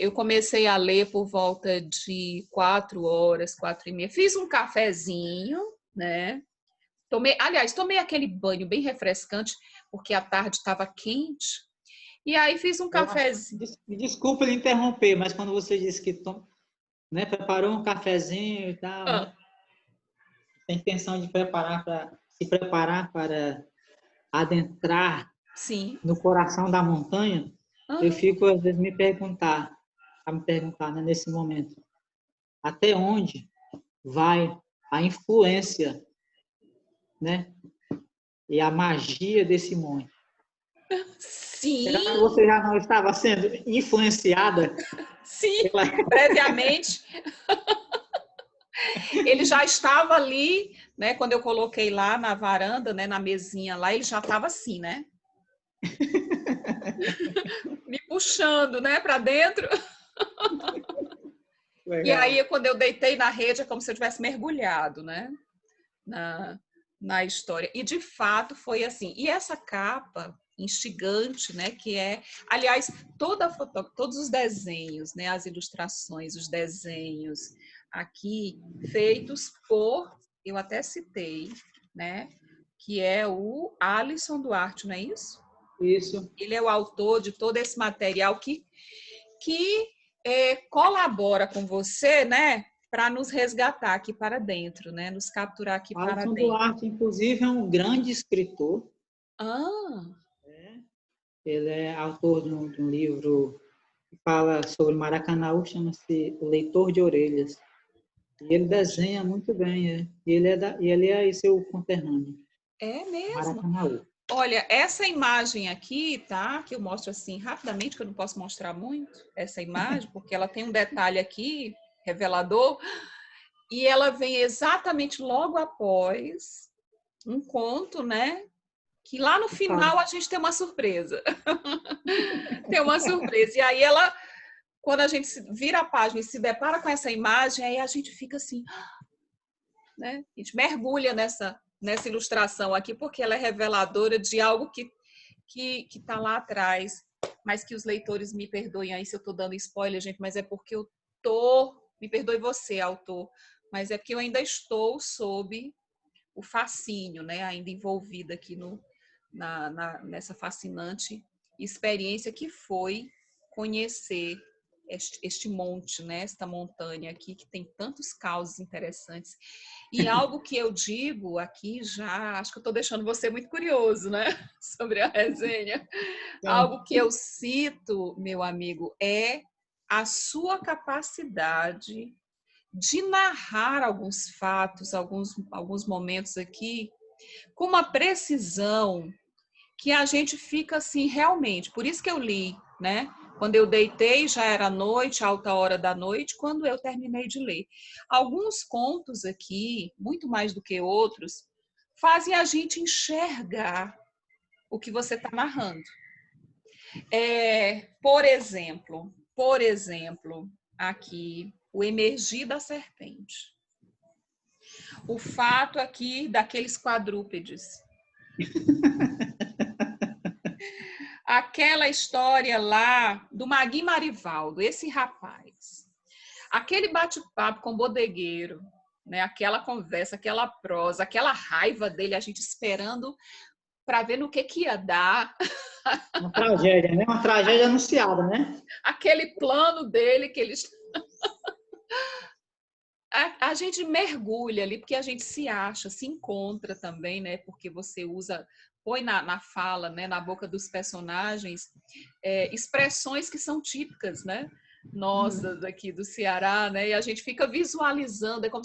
Eu comecei a ler por volta de 4 horas, 4h30. Fiz um cafezinho, né? Tomei aquele banho bem refrescante, porque a tarde estava quente. E aí fiz um cafezinho. Me desculpa lhe interromper, mas quando você disse que preparou um cafezinho e tal, né? Tem intenção de se preparar para adentrar no coração da montanha, eu fico às vezes me perguntar, né, nesse momento, até onde vai a influência, né, e a magia desse monte. Sim. Será que você já não estava sendo influenciada? Sim, previamente. Ele já estava ali, né? Quando eu coloquei lá na varanda, né, na mesinha lá, ele já estava assim, né? Me puxando, né, para dentro. Legal. E aí, quando eu deitei na rede, é como se eu tivesse mergulhado, né? Na história. E, de fato, foi assim. E essa capa instigante, né? Que é, aliás, todos os desenhos, né? As ilustrações, os desenhos aqui feitos por, eu até citei, né? Que é o Alisson Duarte, não é isso? Isso. Ele é o autor de todo esse material que colabora com você, né? Para nos resgatar aqui para dentro, né? Nos capturar aqui para dentro. Alisson Duarte, inclusive, é um grande escritor. Ele é autor de um livro que fala sobre Maracanaú, chama-se O Leitor de Orelhas. E ele desenha muito bem, E ele é seu conterrâneo. É mesmo? Maracanaú. Olha, essa imagem aqui, tá? Que eu mostro assim rapidamente, que eu não posso mostrar muito essa imagem, porque ela tem um detalhe aqui revelador. E ela vem exatamente logo após um conto, né? Que lá no final a gente tem uma surpresa. Tem uma surpresa. E aí ela, quando a gente vira a página e se depara com essa imagem, aí a gente fica assim, né? A gente mergulha nessa ilustração aqui, porque ela é reveladora de algo que está lá atrás, mas que os leitores me perdoem aí se eu estou dando spoiler, gente, mas é porque eu me perdoe você, autor, mas é porque eu ainda estou sob o fascínio, né? Ainda envolvida aqui nessa fascinante experiência que foi conhecer este monte, né? Esta montanha aqui que tem tantos causos interessantes. E algo que eu digo aqui já, acho que eu estou deixando você muito curioso, né? Sobre a resenha. Algo que eu cito, meu amigo, é a sua capacidade de narrar alguns fatos, alguns momentos aqui, com uma precisão que a gente fica assim, realmente. Por isso que eu li, né? Quando eu deitei, já era noite, alta hora da noite, quando eu terminei de ler. Alguns contos aqui, muito mais do que outros, fazem a gente enxergar o que você está narrando. Por exemplo, aqui, o emergir da serpente. O fato aqui daqueles quadrúpedes. Aquela história lá do Magui Marivaldo, esse rapaz. Aquele bate-papo com o bodegueiro, né? Aquela conversa, aquela prosa, aquela raiva dele, a gente esperando para ver no que ia dar. Uma tragédia, né? Uma tragédia anunciada, né? Aquele plano dele que eles... A gente mergulha ali, porque a gente se acha, se encontra também, né? Porque você põe na fala, né? Na boca dos personagens, expressões que são típicas, né? Nossas aqui do Ceará, né? E a gente fica visualizando, é como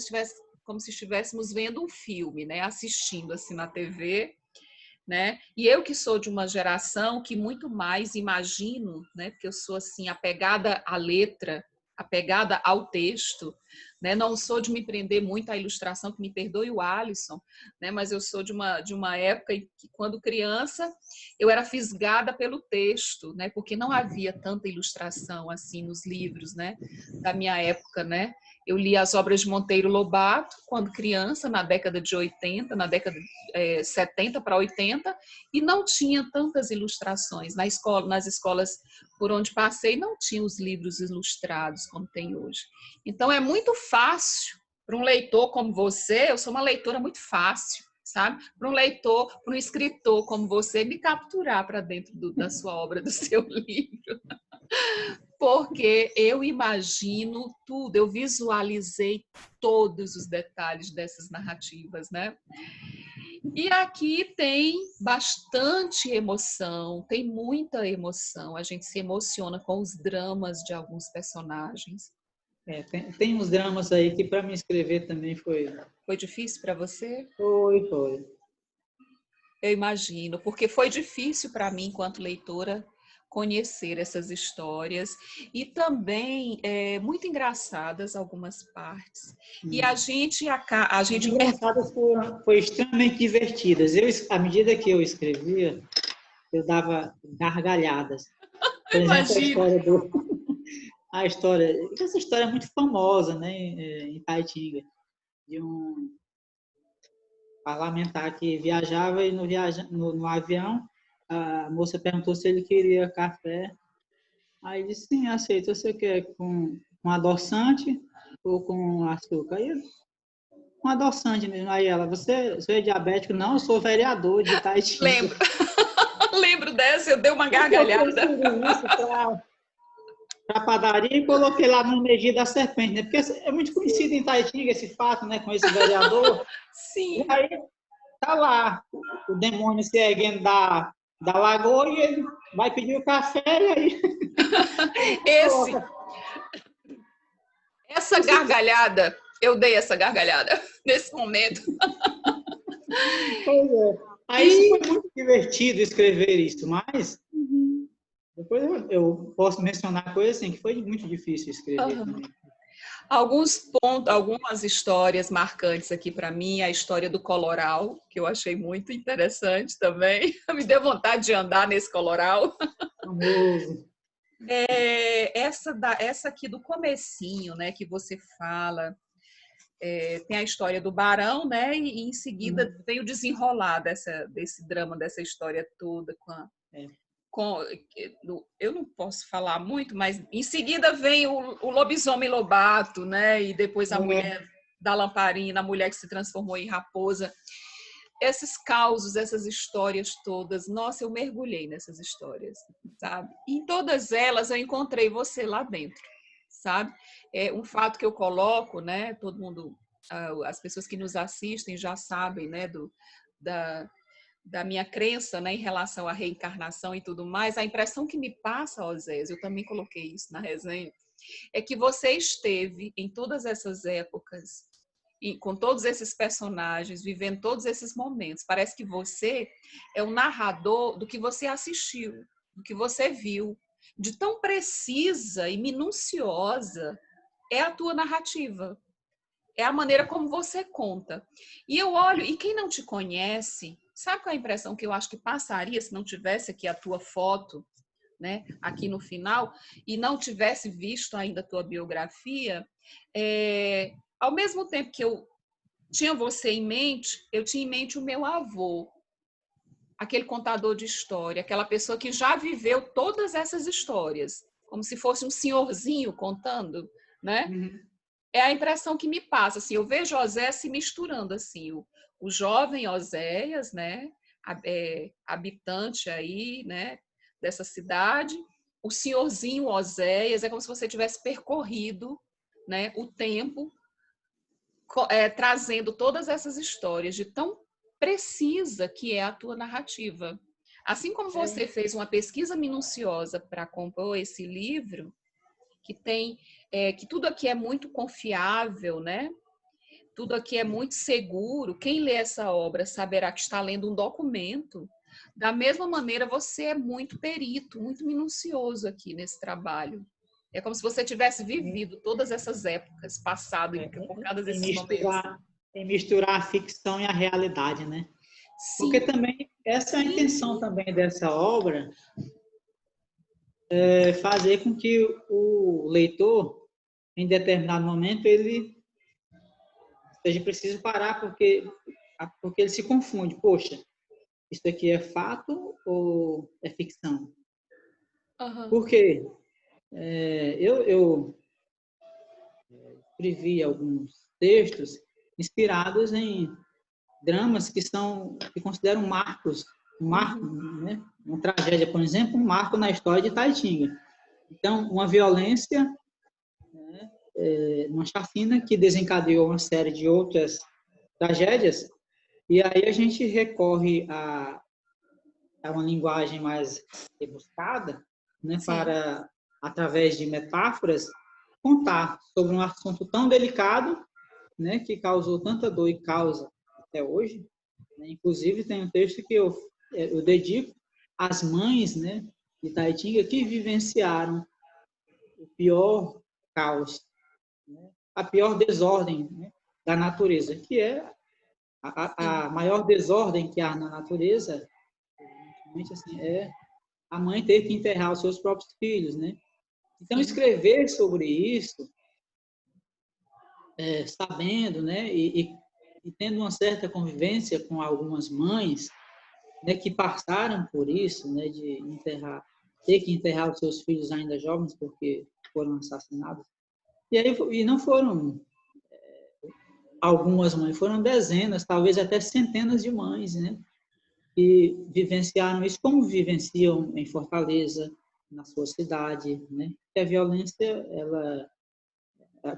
se estivéssemos vendo um filme, né? Assistindo assim na TV, né? E eu que sou de uma geração que muito mais imagino, né? Porque eu sou assim apegada à letra, apegada ao texto, né? Não sou de me prender muito à ilustração, que me perdoe o Alisson, né? Mas eu sou de uma época em que, quando criança, eu era fisgada pelo texto, né? Porque não havia tanta ilustração assim nos livros, né? Da minha época, né? Eu li as obras de Monteiro Lobato quando criança, na década de 80, na década de 70 para 80, e não tinha tantas ilustrações. Nas escolas por onde passei, não tinha os livros ilustrados como tem hoje. Então, é muito fácil para um leitor como você, eu sou uma leitora muito fácil, sabe? Para um leitor, para um escritor como você, me capturar para dentro da sua obra, do seu livro. Porque eu imagino tudo, eu visualizei todos os detalhes dessas narrativas, né? E aqui tem bastante emoção, tem muita emoção, a gente se emociona com os dramas de alguns personagens. Tem uns dramas aí que para me escrever também foi... Foi difícil para você? Foi. Eu imagino, porque foi difícil para mim, enquanto leitora, conhecer essas histórias e também muito engraçadas algumas partes. E a gente engraçadas foram extremamente divertidas. À medida que eu escrevia, eu dava gargalhadas. Por exemplo, essa história é muito famosa, né, em Itaitinga, de um parlamentar que viajava e no avião, a moça perguntou se ele queria café. Aí disse, sim, aceito. Você quer com adoçante ou com açúcar? Aí, com adoçante mesmo. Aí ela, você é diabético? Não, eu sou vereador de Itaitinga. Lembro dessa, eu dei uma gargalhada. Eu isso para a padaria e coloquei lá no emergir da serpente, né? Porque é muito conhecido em Itaitinga esse fato, né? Com esse vereador. Sim. E aí tá lá o demônio se erguendo da lagoa e ele vai pedir o café e aí... Essa gargalhada, eu dei essa gargalhada nesse momento. Pois é. Aí foi muito divertido escrever isso, mas depois eu posso mencionar coisas assim que foi muito difícil escrever também. Alguns pontos, algumas histórias marcantes aqui para mim, a história do Coloral, que eu achei muito interessante também. Me deu vontade de andar nesse Coloral. Famoso. Essa aqui do comecinho, né, que você fala, tem a história do Barão, né, e em seguida vem o desenrolar desse drama, dessa história toda com, eu não posso falar muito, mas em seguida vem o lobisomem Lobato, né? E depois a mulher da lamparina, a mulher que se transformou em raposa. Esses causos, essas histórias todas, nossa, eu mergulhei nessas histórias, sabe? E em todas elas eu encontrei você lá dentro, sabe? É um fato que eu coloco, né? Todo mundo, as pessoas que nos assistem já sabem, né? Da minha crença, né, em relação à reencarnação e tudo mais, a impressão que me passa, Osés, eu também coloquei isso na resenha, é que você esteve em todas essas épocas, com todos esses personagens, vivendo todos esses momentos. Parece que você é o narrador do que você assistiu, do que você viu, de tão precisa e minuciosa é a tua narrativa. É a maneira como você conta. E eu olho, e quem não te conhece, sabe qual é a impressão que eu acho que passaria se não tivesse aqui a tua foto, né, aqui no final, e não tivesse visto ainda a tua biografia? Ao mesmo tempo que eu tinha você em mente, eu tinha em mente o meu avô, aquele contador de história, aquela pessoa que já viveu todas essas histórias, como se fosse um senhorzinho contando, né? É a impressão que me passa, assim, eu vejo Oséias se misturando, assim, o jovem Oséias, né, habitante aí, né, dessa cidade, o senhorzinho Oséias, é como se você tivesse percorrido, né, o tempo, trazendo todas essas histórias de tão precisa que é a tua narrativa. Assim como você fez uma pesquisa minuciosa para compor esse livro, que tem que tudo aqui é muito confiável, né? Tudo aqui é muito seguro. Quem lê essa obra saberá que está lendo um documento. Da mesma maneira, você é muito perito, muito minucioso aqui nesse trabalho. É como se você tivesse vivido todas essas épocas, passado por cada desses momentos. Em misturar a ficção e a realidade, né? Sim. Porque também essa é a intenção também dessa obra, fazer com que o leitor, em determinado momento, ele seja preciso parar porque ele se confunde. Poxa, isso aqui é fato ou é ficção? Porque eu escrevi alguns textos inspirados em dramas que consideram marcos, né? Uma tragédia, por exemplo, um marco na história de Taitinga. Então, uma violência, né, uma chacina que desencadeou uma série de outras tragédias, e aí a gente recorre a uma linguagem mais rebuscada, né, para, através de metáforas, contar sobre um assunto tão delicado, né, que causou tanta dor e causa até hoje. Né? Inclusive, tem um texto que eu dedico às mães, né, de Taitinga que vivenciaram o pior caos, né, a pior desordem, né, da natureza, que é a maior desordem que há na natureza, assim, é a mãe ter que enterrar os seus próprios filhos, né? Então, escrever sobre isso, sabendo, né, e tendo uma certa convivência com algumas mães, né, que passaram por isso, né, de ter que enterrar os seus filhos ainda jovens porque foram assassinados. E não foram algumas mães, foram dezenas, talvez até centenas de mães, né, que vivenciaram isso como vivenciam em Fortaleza, na sua cidade, né? E a violência, ela,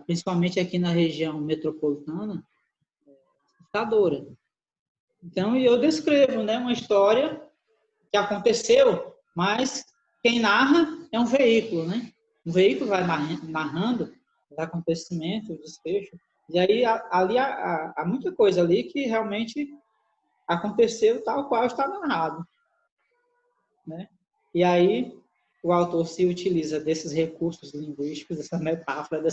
principalmente aqui na região metropolitana, é assustadora. Então, eu descrevo, né, uma história que aconteceu, mas quem narra é um veículo, né? Um veículo vai narrando os acontecimentos, o desfecho. E aí, ali há muita coisa ali que realmente aconteceu tal qual está narrado, né? E aí, o autor se utiliza desses recursos linguísticos, dessa metáfora,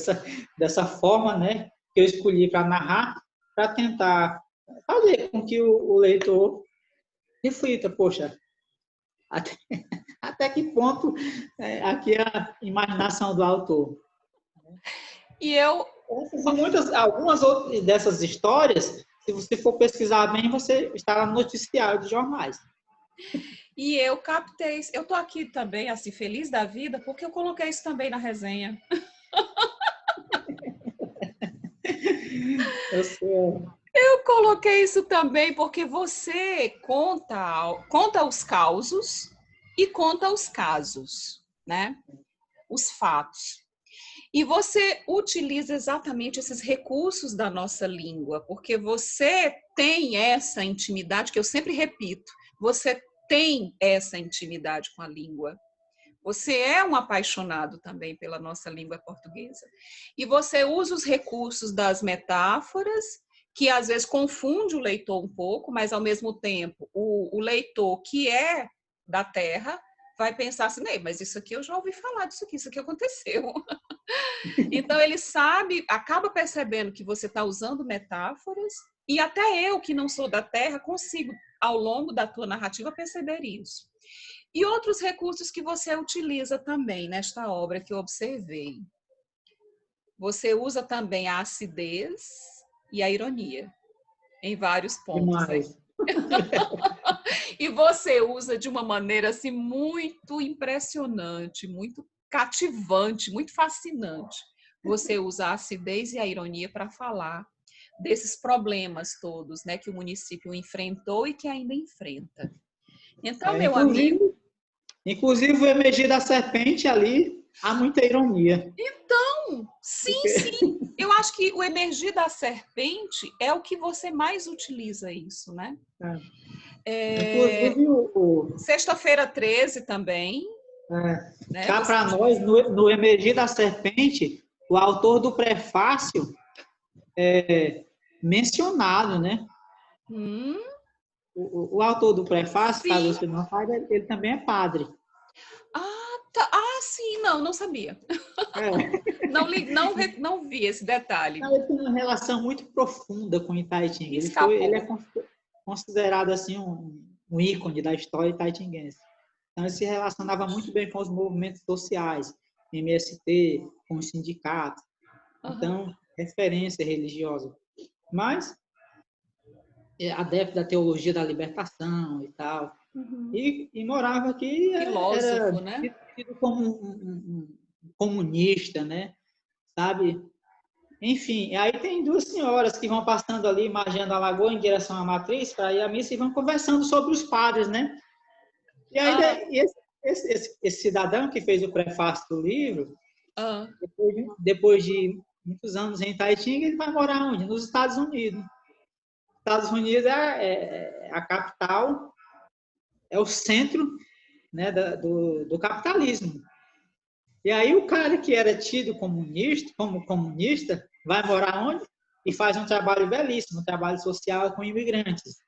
dessa forma, né, que eu escolhi para narrar, para tentar fazer com que o leitor reflita, poxa, até, até que ponto aqui é a imaginação do autor. E eu... São algumas outras dessas histórias, se você for pesquisar bem, você estará no noticiário de jornais. E eu captei, eu tô aqui também, assim, feliz da vida, porque eu coloquei isso também na resenha. Eu coloquei isso também porque você conta os causos e conta os casos, né? Os fatos. E você utiliza exatamente esses recursos da nossa língua, porque você tem essa intimidade, que eu sempre repito, você tem essa intimidade com a língua. Você é um apaixonado também pela nossa língua portuguesa. E você usa os recursos das metáforas, que às vezes confunde o leitor um pouco, mas ao mesmo tempo o leitor que é da terra vai pensar assim, mas isso aqui eu já ouvi falar disso aqui, isso aqui aconteceu. Então ele sabe, acaba percebendo que você está usando metáforas, e até eu que não sou da terra consigo, ao longo da tua narrativa, perceber isso. E outros recursos que você utiliza também nesta obra que eu observei. Você usa também a acidez e a ironia em vários pontos. Demais. E você usa de uma maneira assim muito impressionante, muito cativante, muito fascinante. Você usa a acidez e a ironia para falar desses problemas todos, né, que o município enfrentou e que ainda enfrenta. Então, meu amigo... Inclusive o emergir da serpente ali, há muita ironia. Então, sim. Eu acho que o emergir da serpente é o que você mais utiliza isso, né? Inclusive Sexta-feira 13 também. Né? Cá para nós, no emergir da serpente, o autor do prefácio é mencionado, né? O autor do prefácio, caso você não saiba, ele também é padre. Sim, não sabia. Não vi esse detalhe. Ele tem uma relação muito profunda com Itaitinga. Ele é considerado assim um ícone da história itaitinguense. Então, ele se relacionava muito bem com os movimentos sociais, MST, com os sindicatos. Então, referência religiosa. Mas, adepto da teologia da libertação e tal. E morava aqui, filósofo, né? tido como um comunista, né? Sabe? Enfim, aí tem duas senhoras que vão passando ali, margeando a lagoa em direção à matriz, para ir à missa, e vão conversando sobre os padres, né? E aí, esse cidadão que fez o prefácio do livro, depois de muitos anos em Itaitinga, ele vai morar onde? Nos Estados Unidos. Estados Unidos é a capital, é o centro, né, do capitalismo. E aí o cara que era tido como comunista, vai morar onde? E faz um trabalho belíssimo, um trabalho social com imigrantes.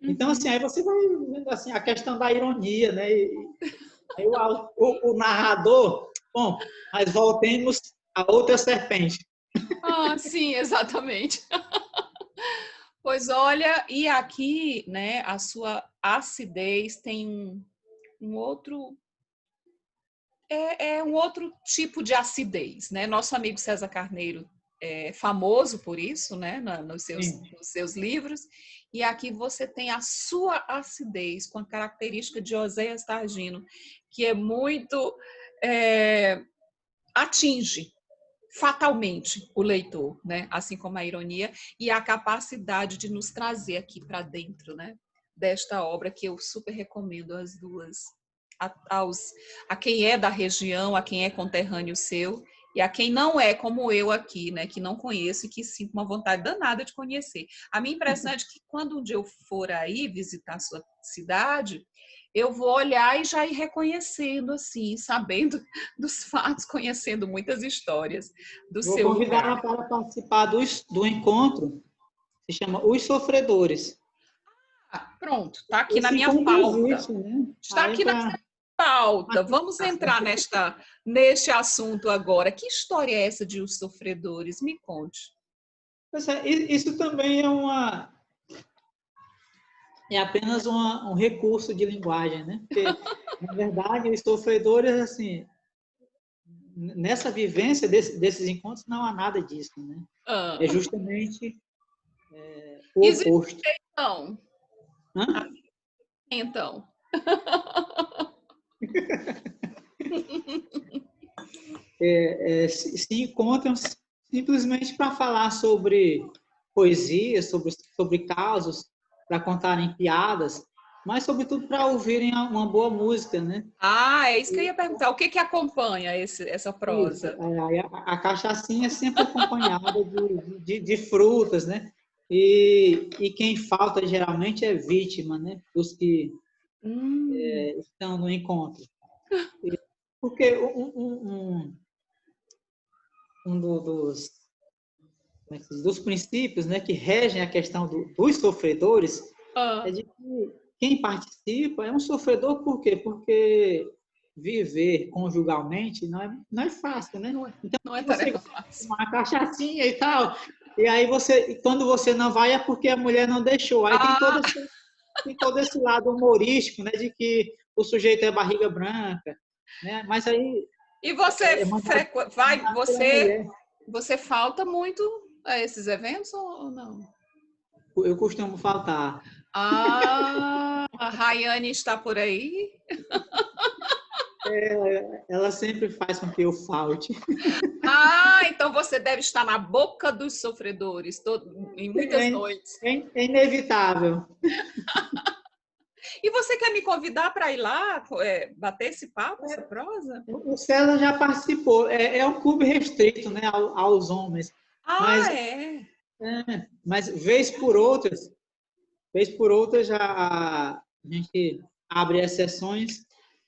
Então, assim, aí você vai vendo assim, a questão da ironia, né? Aí o narrador, bom, mas voltemos a outra serpente. Sim, exatamente. Pois olha, e aqui, né, a sua acidez tem um outro... um outro tipo de acidez, né? Nosso amigo César Carneiro é famoso por isso, né? Nos seus livros. E aqui você tem a sua acidez, com a característica de Oséias Targino, que é muito... atinge fatalmente o leitor, né? Assim como a ironia e a capacidade de nos trazer aqui para dentro, né? Desta obra que eu super recomendo as duas a quem é da região, a quem é conterrâneo seu e a quem não é como eu aqui, né? Que não conheço e que sinto uma vontade danada de conhecer. A minha impressão é de que quando um dia eu for aí visitar a sua cidade, eu vou olhar e já ir reconhecendo, assim, sabendo dos fatos, conhecendo muitas histórias do Vou seu convidá-la lugar. para participar do encontro, se chama Os Sofredores. Pronto, está aqui na Esse minha encontro pauta. existe, né? Está aqui na pauta. Vamos entrar neste assunto agora. Que história é essa de Os Sofredores? Me conte. Isso também é apenas um recurso de linguagem, né? Porque, na verdade, os sofredores, assim, nessa vivência desses encontros, não há nada disso, né? É justamente o oposto. Então. Hã? Então. Se encontram simplesmente para falar sobre poesia, sobre causos, para contarem piadas, mas, sobretudo, para ouvirem uma boa música, né? É isso que eu ia perguntar. O que acompanha essa Isso, prosa? a cachaçinha é sempre acompanhada de frutas, né? E quem falta geralmente é vítima, né? Dos que estão no encontro. Porque um dos princípios, né, que regem a questão dos sofredores é de que quem participa é um sofredor. Por quê? Porque viver conjugalmente não é fácil, né? Então, Não é você tarefa fácil. uma cachaçinha e tal, e aí quando você não vai é porque a mulher não deixou. Aí tem todo esse lado humorístico, né, de que o sujeito é barriga branca, né? Mas aí E você mandado pela mulher. você falta muito a esses eventos ou não? Eu costumo faltar. A Rayane está por aí? Ela sempre faz com que eu falte. Então você deve estar na boca dos sofredores em muitas É, noites. é inevitável. E você quer me convidar para ir lá, bater esse papo, essa prosa? O César já participou. É um clube restrito, né, aos homens. Mas, É. mas vez por outra já a gente abre as sessões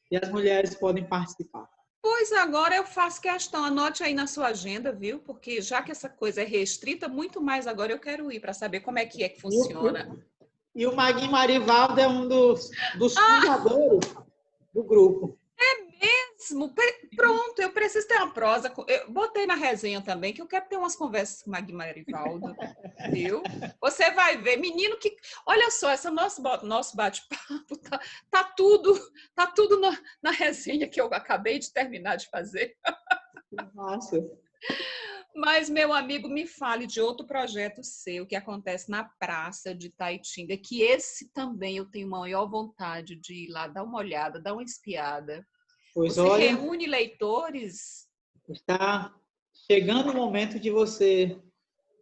e as mulheres podem participar. Pois agora eu faço questão, anote aí na sua agenda, viu? Porque já que essa coisa é restrita, muito mais agora eu quero ir para saber como é que funciona. E o Maguinho Marivaldo é um dos fundadores do grupo. Mesmo? Pronto, eu preciso ter uma prosa. Eu botei na resenha também que eu quero ter umas conversas com o Magui Marivaldo, viu? Você vai ver, menino que. Olha só, esse nosso bate-papo tá tudo na resenha que eu acabei de terminar de fazer. Nossa. Mas, meu amigo, me fale de outro projeto seu que acontece na Praça de Taitinga, que esse também eu tenho maior vontade de ir lá dar uma olhada, dar uma espiada. Pois Você olha, reúne leitores? está chegando o momento de você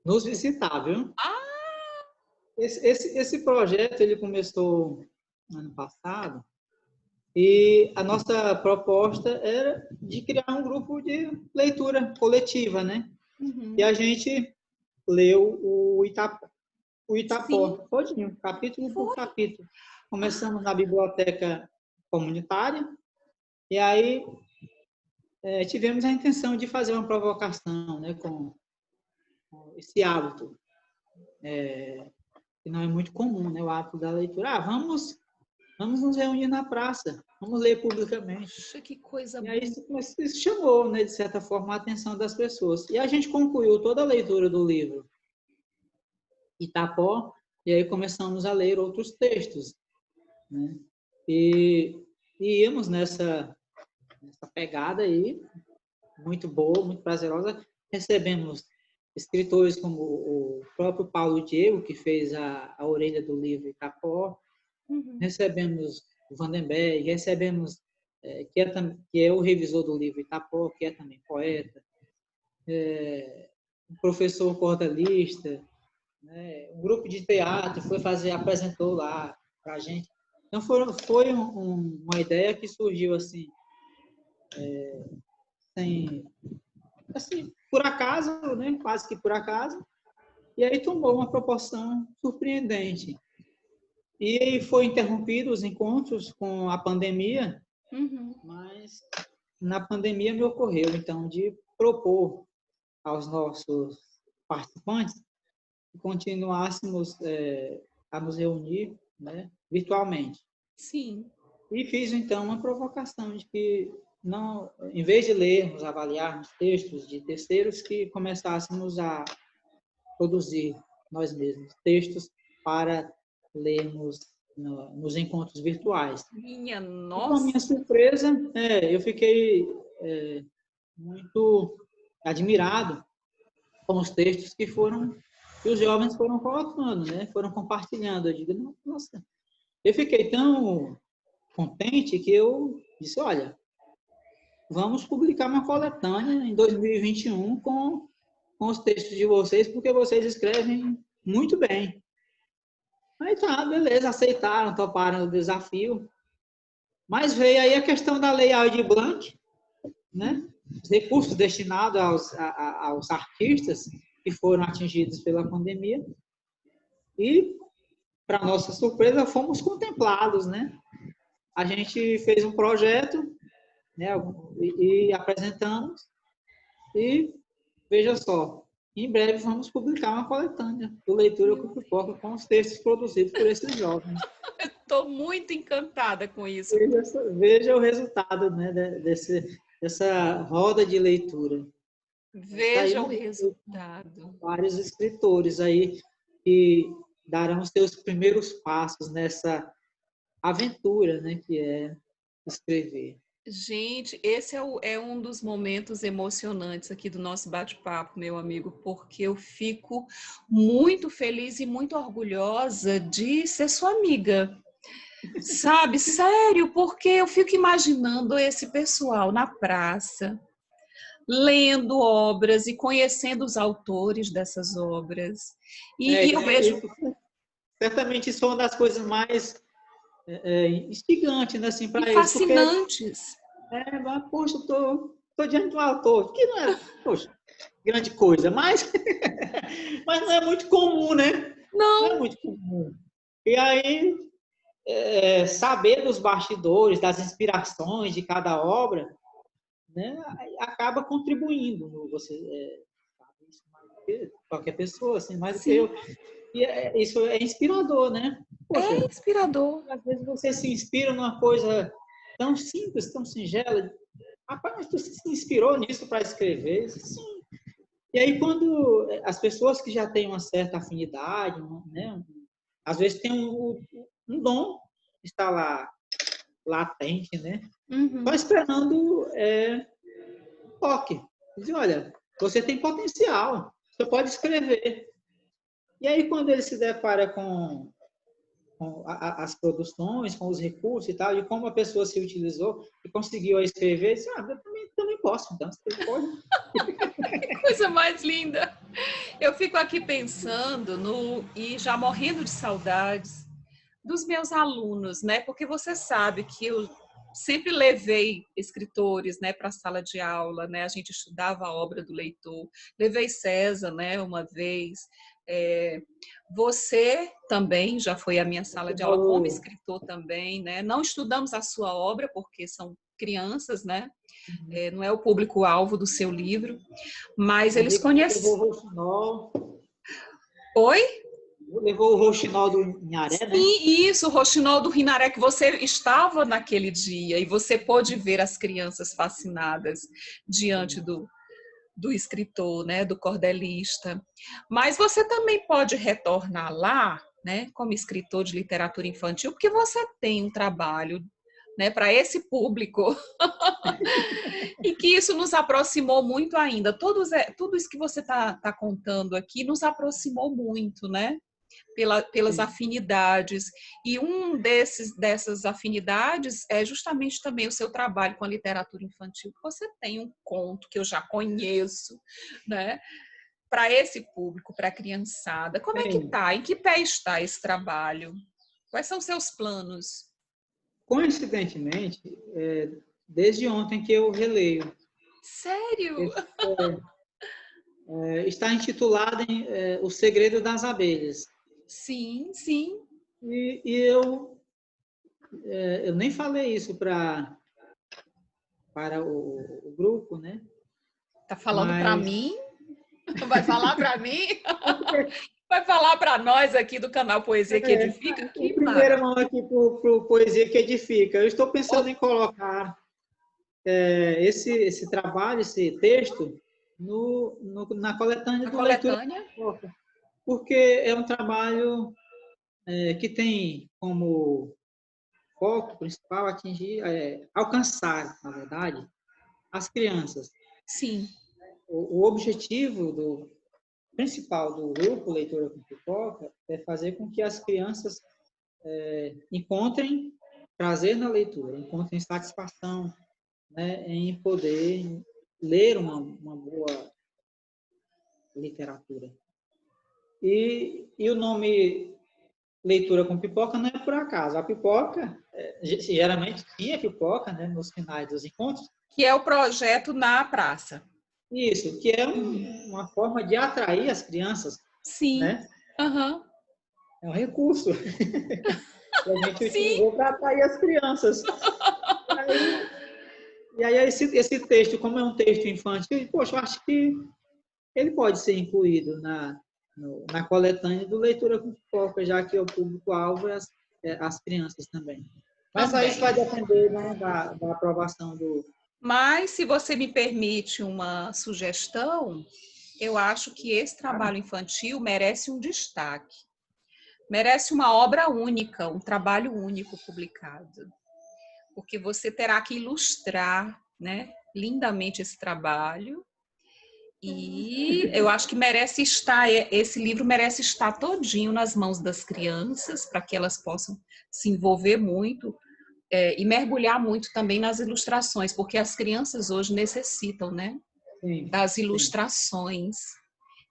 nos visitar, viu? Esse projeto ele começou no ano passado e a nossa proposta era de criar um grupo de leitura coletiva, né? Uhum. E a gente leu o Itapó, Sim. todinho, capítulo por capítulo. Começamos na biblioteca comunitária e aí tivemos a intenção de fazer uma provocação, né, com esse hábito, que não é muito comum, né, o hábito da leitura. Vamos nos reunir na praça, vamos ler publicamente. Puxa, que coisa E boa. aí isso chamou, né, de certa forma, a atenção das pessoas. E a gente concluiu toda a leitura do livro Itapó, e aí começamos a ler outros textos, né? E íamos nessa pegada aí, muito boa, muito prazerosa. Recebemos escritores como o próprio Paulo Diego, que fez a orelha do livro Itapó. Uhum. Recebemos o Vandenberg, recebemos, que é o revisor do livro Itapó, que é também poeta, um professor cordelista, né? Um grupo de teatro apresentou lá para a gente. Então, foi uma ideia que surgiu assim, por acaso, né? Quase que por acaso, e aí tomou uma proporção surpreendente. E aí foi interrompido os encontros com a pandemia, mas na pandemia me ocorreu, então, de propor aos nossos participantes que continuássemos a nos reunir, né, virtualmente. Sim. E fiz, então, uma provocação de que, não, em vez de lermos, avaliarmos textos de terceiros, que começássemos a produzir nós mesmos textos para lermos nos encontros virtuais. Minha E, com a minha nossa! surpresa, eu fiquei muito admirado com os textos que os jovens foram colocando, né? Foram compartilhando. Eu digo, nossa, eu fiquei tão contente que eu disse, olha, vamos publicar uma coletânea em 2021 com os textos de vocês, porque vocês escrevem muito bem. Aí tá, beleza, aceitaram, toparam o desafio. Mas veio aí a questão da Lei Aldir Blanc, né? Os recursos destinados aos artistas que foram atingidos pela pandemia. E, para nossa surpresa, fomos contemplados, né? A gente fez um projeto, né, e apresentamos, e veja só, em breve vamos publicar uma coletânea do Leitura com Pipoca com os textos produzidos por esses jovens. Estou muito encantada com isso. Veja o resultado, né, dessa roda de leitura. Veja o resultado. Vários escritores aí que darão os seus primeiros passos nessa aventura, né, que é escrever. Gente, esse é um dos momentos emocionantes aqui do nosso bate-papo, meu amigo, porque eu fico muito feliz e muito orgulhosa de ser sua amiga. Sabe, sério, porque eu fico imaginando esse pessoal na praça, lendo obras e conhecendo os autores dessas obras. E eu vejo. Certamente isso é uma das coisas mais instigantes, né, assim, para E eles, porque fascinantes. poxa, eu tô diante de um autor, que não é, poxa, grande coisa, mas não é muito comum, né? Não é Não, muito comum. E aí, saber dos bastidores, das inspirações de cada obra, né, acaba contribuindo. Você sabe isso mais do que qualquer pessoa, assim, mais do que sim, eu. E isso é inspirador, né? é Poxa, inspirador. às vezes você se inspira numa coisa tão simples, tão singela. Rapaz, mas você se inspirou nisso para escrever? Sim. E aí, quando as pessoas que já têm uma certa afinidade, né, às vezes tem um dom que está lá, latente, né? Só Uhum. esperando toque. Diz, olha, você tem potencial, você pode escrever. E aí, quando ele se depara com as produções, com os recursos e tal, e como a pessoa se utilizou e conseguiu escrever, disse, eu também posso, então você pode. Que coisa mais linda! Eu fico aqui pensando e já morrendo de saudades dos meus alunos, né? Porque você sabe que eu sempre levei escritores, né, para a sala de aula, né? A gente estudava a obra do leitor. Levei César, né, uma vez. É, você também já foi à minha sala de aula como escritor também, né? Não estudamos a sua obra porque são crianças, né? Não é o público-alvo do seu livro, mas eles conhecem. Levou o roxinol. Oi? Levou o roxinol do Inharé, né? Sim, isso, o Roxinol do Rinaré, que você estava naquele dia e você pôde ver as crianças fascinadas diante do escritor, né, do cordelista. Mas você também pode retornar lá, né, como escritor de literatura infantil, porque você tem um trabalho, né, para esse público e que isso nos aproximou muito ainda. Tudo isso que você está contando aqui nos aproximou muito, né? Pelas afinidades. E dessas afinidades é justamente também o seu trabalho com a literatura infantil, que você tem um conto que eu já conheço, né? Para esse público, para a criançada. Como é que está? Em que pé está esse trabalho? Quais são os seus planos? Coincidentemente, desde ontem que eu releio. Sério? Está intitulado em O Segredo das Abelhas. Sim, sim. E eu nem falei isso para o grupo, né? Tá falando para Mas mim? Vai falar para mim? Vai falar para nós aqui do canal Poesia que Edifica? Que Primeira mão aqui para o Poesia que Edifica. Eu estou pensando em colocar esse trabalho, esse texto, na coletânea do Leitura Pipoca, porque é um trabalho que tem como foco principal alcançar, na verdade, as crianças. Sim. O objetivo principal do grupo Leitura com Pipoca é fazer com que as crianças encontrem prazer na leitura, encontrem satisfação, né, em poder ler uma boa literatura. E o nome Leitura com Pipoca não é por acaso. A pipoca, geralmente tinha pipoca, né, nos finais dos encontros. Que é o projeto na praça. Isso, que é uma forma de atrair as crianças. Sim. Né? Uhum. É um recurso. Que a gente utilizou para atrair as crianças. E aí esse texto, como é um texto infantil, poxa, eu acho que ele pode ser incluído na coletânea do Leitura com Pipoca, já que o público-alvo é as crianças também. Mas aí isso vai depender, né, da aprovação do... Mas, se você me permite uma sugestão, eu acho que esse trabalho infantil merece um destaque. Merece uma obra única, um trabalho único publicado. Porque você terá que ilustrar, né, lindamente esse trabalho. E eu acho que esse livro merece estar todinho nas mãos das crianças, para que elas possam se envolver muito e mergulhar muito também nas ilustrações, porque as crianças hoje necessitam, né, das ilustrações.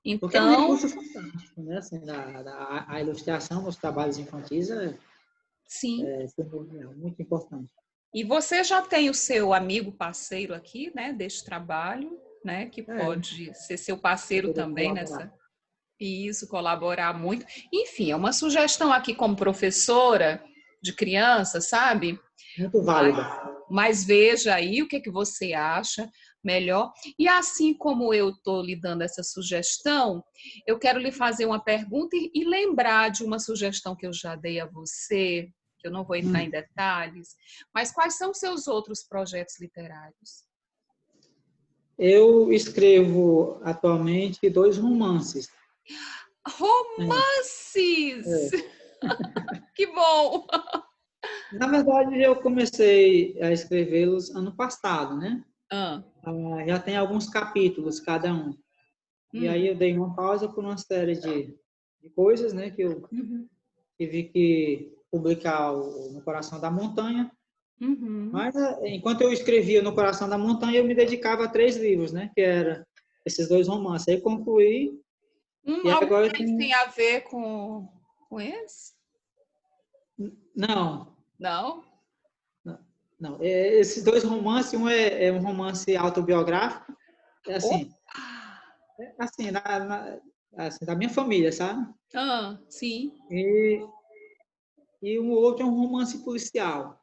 Então, porque é um recurso fantástico, né? Assim, a ilustração nos trabalhos infantis é muito importante. E você já tem o seu amigo parceiro aqui, né, deste trabalho, né, que pode ser seu parceiro também nessa. Isso, colaborar muito. Enfim, é uma sugestão aqui como professora de criança, sabe? Muito válida. Mas veja aí o que você acha melhor. E assim como eu estou lhe dando essa sugestão, eu quero lhe fazer uma pergunta e lembrar de uma sugestão que eu já dei a você, que eu não vou entrar em detalhes, mas quais são os seus outros projetos literários? Eu escrevo atualmente 2 romances. Romances! Que bom! Na verdade, eu comecei a escrevê-los ano passado, né? Já tem alguns capítulos cada um. E aí eu dei uma pausa por uma série de coisas, né? Que eu tive que publicar No Coração da Montanha. Mas enquanto eu escrevia No Coração da Montanha, eu me dedicava a 3 livros, né? Que eram esses 2 romances. Aí concluí. E agora tem a ver com esse? Não. Não? Não. Esses 2 romances, um é um romance autobiográfico, assim, da minha família, sabe? Sim. E um outro é um romance policial.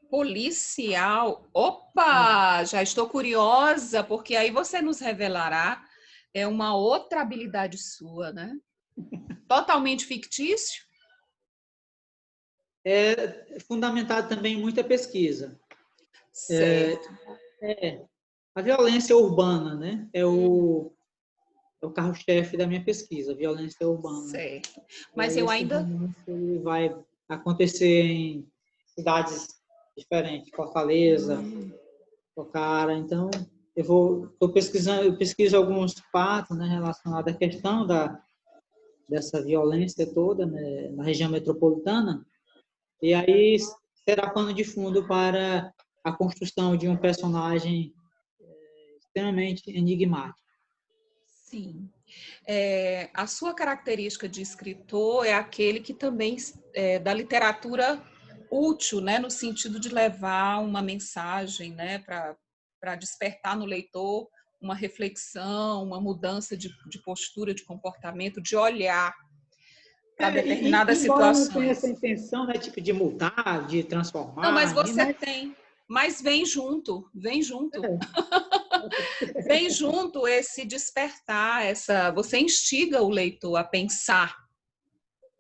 Policial? Opa! Já estou curiosa, porque aí você nos revelará uma outra habilidade sua, né? Totalmente fictício? É fundamentado também em muita pesquisa. Certo. A violência urbana, né? É o carro-chefe da minha pesquisa, violência urbana. Certo. Mas eu ainda... Ele vai acontecer em cidades diferentes, Fortaleza, Cocara. Então, eu pesquiso alguns fatos, né, relacionados à questão dessa violência toda, né, na região metropolitana. E aí será pano de fundo para a construção de um personagem extremamente enigmático. Sim. A sua característica de escritor é aquele que também da literatura útil, né, no sentido de levar uma mensagem, né, para despertar no leitor uma reflexão, uma mudança de postura, de comportamento, de olhar para determinadas situações. Embora não tenha essa intenção, né, tipo de mudar, de transformar. Não, mas você tem. Mas vem junto, vem junto. Vem junto esse despertar, você instiga o leitor a pensar,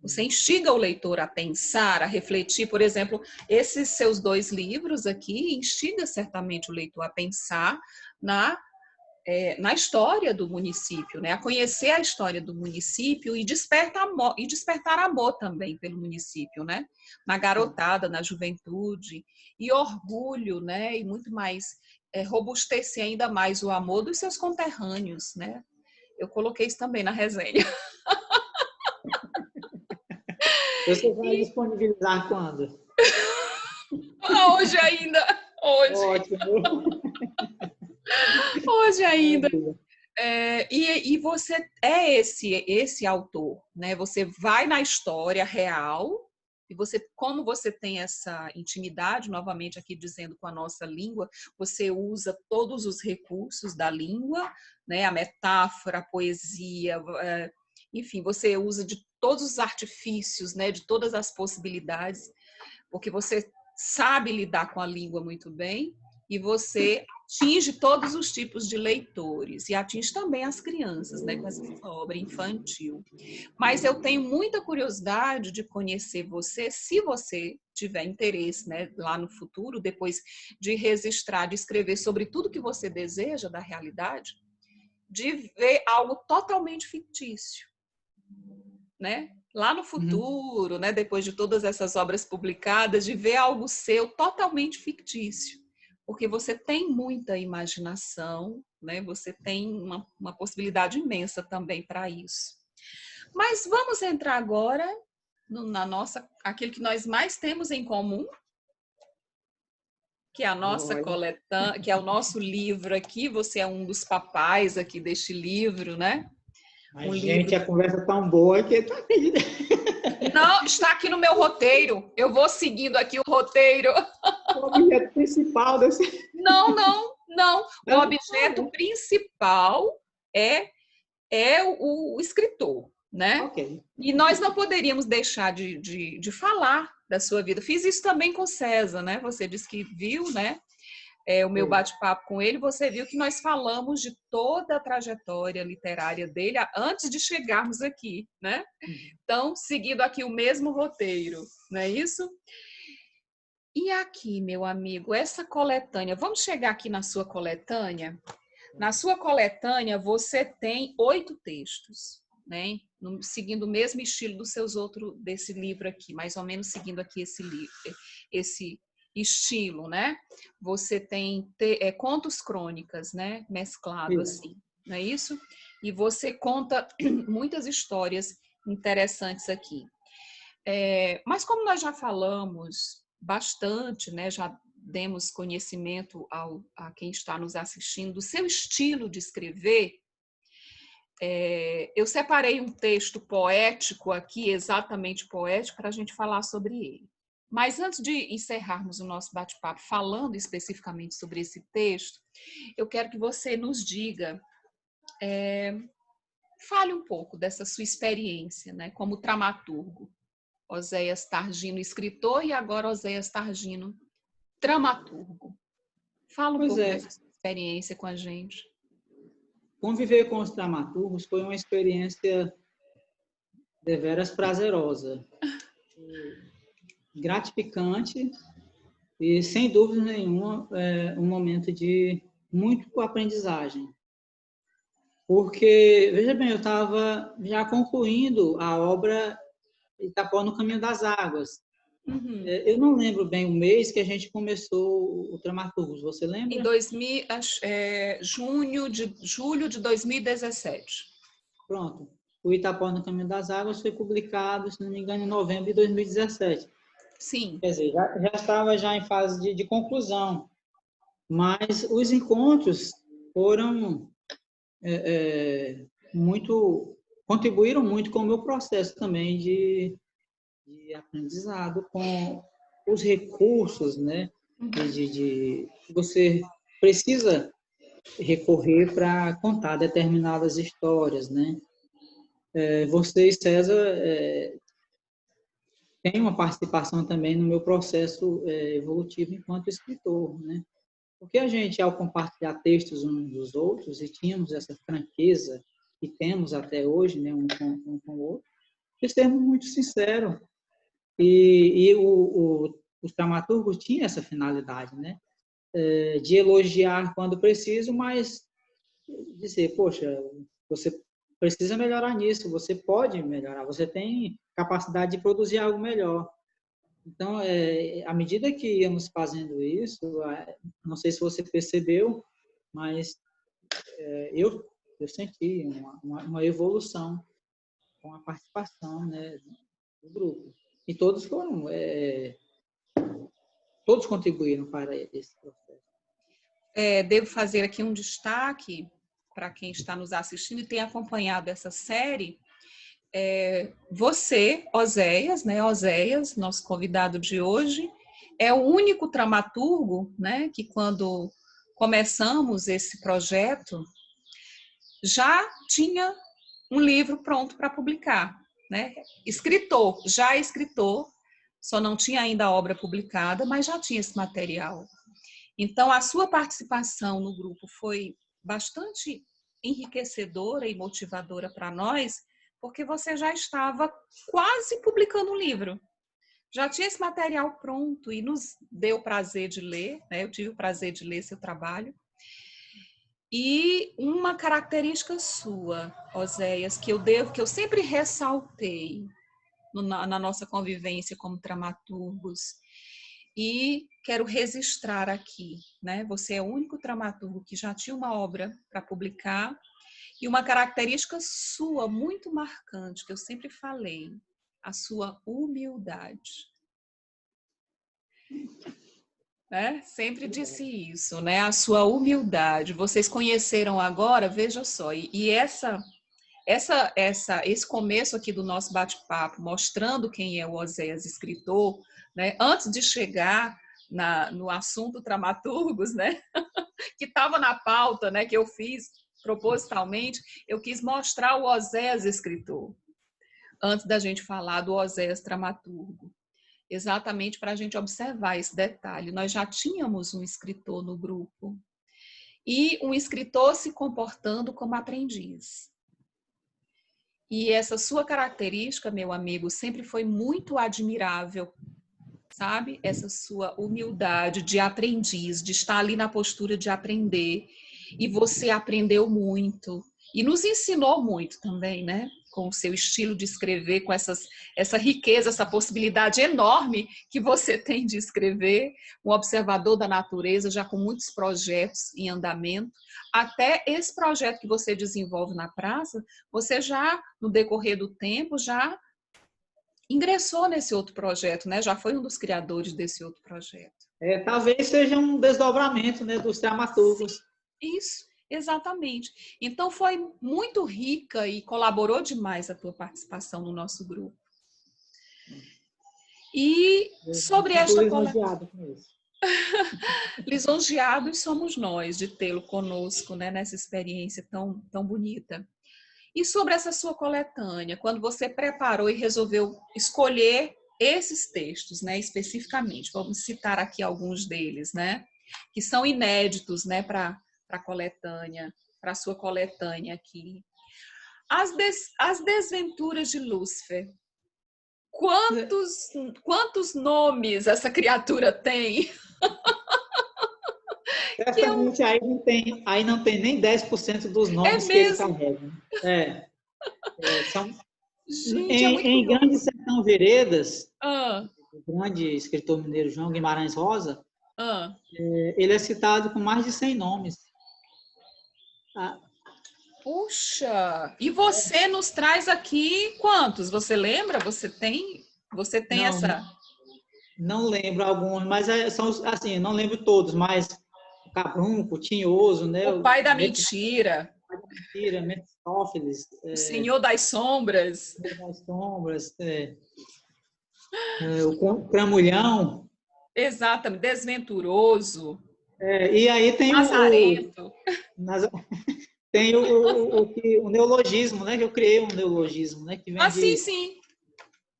Você instiga o leitor a pensar, a refletir. Por exemplo, esses seus 2 livros aqui instiga certamente o leitor a pensar na história do município, né? A conhecer a história do município e despertar amor também pelo município, né? Na garotada, na juventude, e orgulho, né? E muito mais, robustecer ainda mais o amor dos seus conterrâneos, né? Eu coloquei isso também na resenha. Você vai disponibilizar quando? Hoje ainda, hoje, Ótimo. hoje ainda. Maravilha. E você é esse autor, né? Você vai na história real e você, como você tem essa intimidade, novamente aqui dizendo com a nossa língua, você usa todos os recursos da língua, né? A metáfora, a poesia, enfim, você usa de todos os artifícios, né? De todas as possibilidades, porque você sabe lidar com a língua muito bem e você atinge todos os tipos de leitores e atinge também as crianças, né, com essa obra infantil. Mas eu tenho muita curiosidade de conhecer você, se você tiver interesse, né, lá no futuro, depois de registrar, de escrever sobre tudo que você deseja da realidade, de ver algo totalmente fictício, né? Lá no futuro, né, depois de todas essas obras publicadas, de ver algo seu totalmente fictício, porque você tem muita imaginação, né? Você tem uma possibilidade imensa também para isso. Mas vamos entrar agora na nossa, aquilo que nós mais temos em comum, que é a nossa Olha, coletânea, que é o nosso livro aqui. Você é um dos papais aqui deste livro, né? Um mas, livro. gente, a conversa é tão boa que tu acredita. Não, está aqui no meu roteiro. Eu vou seguindo aqui o roteiro. O objeto principal desse. Não, não, não. O Não, objeto principal é o escritor, né? ok. E nós não poderíamos deixar de falar da sua vida. Fiz isso também com César, né? Você disse que viu, né? O meu Foi. bate-papo com ele, você viu que nós falamos de toda a trajetória literária dele antes de chegarmos aqui, né? Então, seguindo aqui o mesmo roteiro, não é isso? E aqui, meu amigo, essa coletânea, vamos chegar aqui na sua coletânea? Na sua coletânea, você tem 8 textos, né? Seguindo o mesmo estilo desse livro aqui, mais ou menos seguindo aqui esse estilo, né? Você tem contos crônicas, né? Mesclado Isso. assim, não é isso? E você conta muitas histórias interessantes aqui. Mas como nós já falamos bastante, né, já demos conhecimento a quem está nos assistindo do seu estilo de escrever, eu separei um texto poético aqui, exatamente poético, para a gente falar sobre ele. Mas antes de encerrarmos o nosso bate-papo falando especificamente sobre esse texto, eu quero que você nos diga, fale um pouco dessa sua experiência, né, como dramaturgo. Oséias Targino, escritor, e agora Oséias Targino, dramaturgo. Fala um Pois pouco é, dessa experiência com a gente. conviver com os dramaturgos foi uma experiência deveras prazerosa, gratificante e, sem dúvida nenhuma, um momento de muito aprendizagem. Porque, veja bem, eu estava já concluindo a obra Itapuã no Caminho das Águas. Uhum. Eu não lembro bem o mês que a gente começou o Dramaturgos, você Em lembra? 2000, julho de 2017. Pronto. O Itapuã no Caminho das Águas foi publicado, se não me engano, em novembro de 2017. Sim. Quer dizer, já estava já em fase de conclusão. Mas os encontros foram muito, contribuíram muito com o meu processo também de aprendizado, com os recursos, né? Você precisa recorrer para contar determinadas histórias, né? Você e César têm uma participação também no meu processo evolutivo enquanto escritor, né? Porque a gente, ao compartilhar textos uns dos outros, e tínhamos essa franqueza que temos até hoje, né, um com o outro, Aqueles termos muito sinceros. Os dramaturgos tinham essa finalidade, né? De elogiar quando preciso, mas dizer, poxa, você precisa melhorar nisso, você pode melhorar, você tem capacidade de produzir algo melhor. Então, à medida que íamos fazendo isso, não sei se você percebeu, mas eu senti uma evolução com a participação, né, do grupo. E todos contribuíram para esse processo. Devo fazer aqui um destaque para quem está nos assistindo e tem acompanhado essa série. Você, Oséias, né? Oséias, nosso convidado de hoje, é o único dramaturgo, né, que quando começamos esse projeto já tinha um livro pronto para publicar, né? Escritor, só não tinha ainda a obra publicada, mas já tinha esse material. Então, a sua participação no grupo foi bastante enriquecedora e motivadora para nós, porque você já estava quase publicando um livro. Já tinha esse material pronto e nos deu o prazer de ler, né? Eu tive o prazer de ler seu trabalho. E uma característica sua, Oséias, que eu sempre ressaltei na nossa convivência como dramaturgos, e quero registrar aqui, né? Você é o único dramaturgo que já tinha uma obra para publicar, e uma característica sua muito marcante, que eu sempre falei, a sua humildade. Né? Sempre disse isso, né? A sua humildade. Vocês conheceram agora, veja só, e esse começo aqui do nosso bate-papo, mostrando quem é o Oséias escritor, né? Antes de chegar no assunto dramaturgos, né? Que estava na pauta, né? Que eu fiz propositalmente, eu quis mostrar o Oséias escritor, antes da gente falar do Oséias dramaturgo. Exatamente para a gente observar esse detalhe. Nós já tínhamos um escritor no grupo e um escritor se comportando como aprendiz. E essa sua característica, meu amigo, sempre foi muito admirável, sabe? Essa sua humildade de aprendiz, de estar ali na postura de aprender. E você aprendeu muito e nos ensinou muito também, né? Com o seu estilo de escrever, com essa riqueza, essa possibilidade enorme que você tem de escrever, um observador da natureza, já com muitos projetos em andamento. Até esse projeto que você desenvolve na praça, você já, no decorrer do tempo, já ingressou nesse outro projeto, né? Já foi um dos criadores desse outro projeto. Talvez seja um desdobramento, né, dos dramaturgos. Sim, isso, exatamente. Então foi muito rica e colaborou demais a tua participação no nosso grupo. E sobre esta lisonjeado com isso. Lisonjeados somos nós de tê-lo conosco, né, nessa experiência tão bonita. E sobre essa sua coletânea, quando você preparou e resolveu escolher esses textos, né, especificamente, vamos citar aqui alguns deles, né, que são inéditos, né, para a coletânea, para a sua coletânea aqui. As Desventuras de Lúcifer. Quantos nomes essa criatura tem? Certamente aí não tem nem 10% dos nomes que ele carrega. Gente, em Grande Sertão Veredas, o grande escritor mineiro João Guimarães Rosa, ele é citado com mais de 100 nomes. Puxa! E você nos traz aqui quantos? Você lembra? Você tem não, essa... Não lembro alguns, mas são assim, não lembro todos, mas Cabrunco, Tinhoso, né? O Pai da Mentira. O Pai da Mentira, Mefistófeles. O Senhor das Sombras. O Senhor das Sombras. O Cramulhão. Exatamente, Desventuroso. E aí tem Nazarento. Tem o neologismo, né? Que eu criei um neologismo, né? Que vem sim.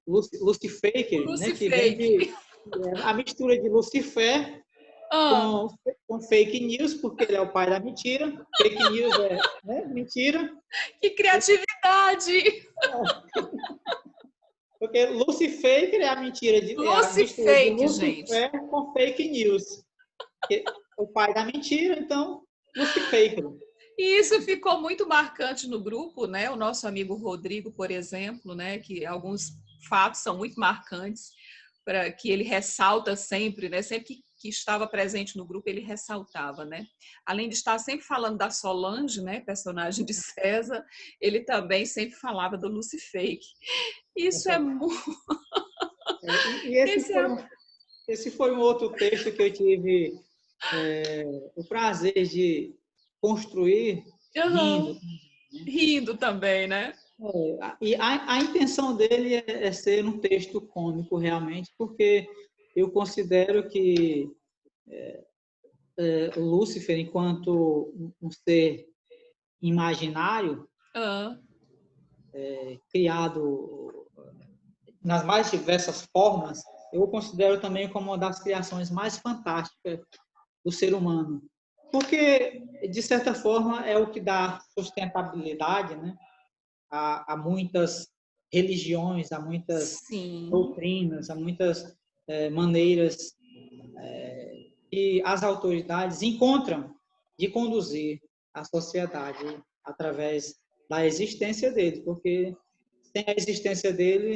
Lucifaker, né? Que vem a mistura de Lucifer com fake news, porque ele é o pai da mentira. Fake news é mentira. Que criatividade! Porque Lucifaker é a mentira é a mistura de Lucifake, gente. Lucifer com fake news. Porque o pai da mentira, então, Lucifaker. E isso ficou muito marcante no grupo, né? O nosso amigo Rodrigo, por exemplo, né? Que alguns fatos são muito marcantes, para que ele ressalta sempre, né? Sempre que estava presente no grupo, ele ressaltava, né? Além de estar sempre falando da Solange, né? Personagem de César, ele também sempre falava do Lucifake. Isso é muito. E Esse é. esse foi um outro texto que eu tive o prazer de construir Uhum. rindo. Rindo também, né? E a intenção dele é ser um texto cômico, realmente, porque eu considero que o Lúcifer, enquanto um ser imaginário, Uhum. criado nas mais diversas formas, eu o considero também como uma das criações mais fantásticas do ser humano. Porque, de certa forma, é o que dá sustentabilidade, né, a muitas religiões, a muitas Sim. doutrinas, a muitas maneiras que as autoridades encontram de conduzir a sociedade através da existência dele, porque sem a existência dele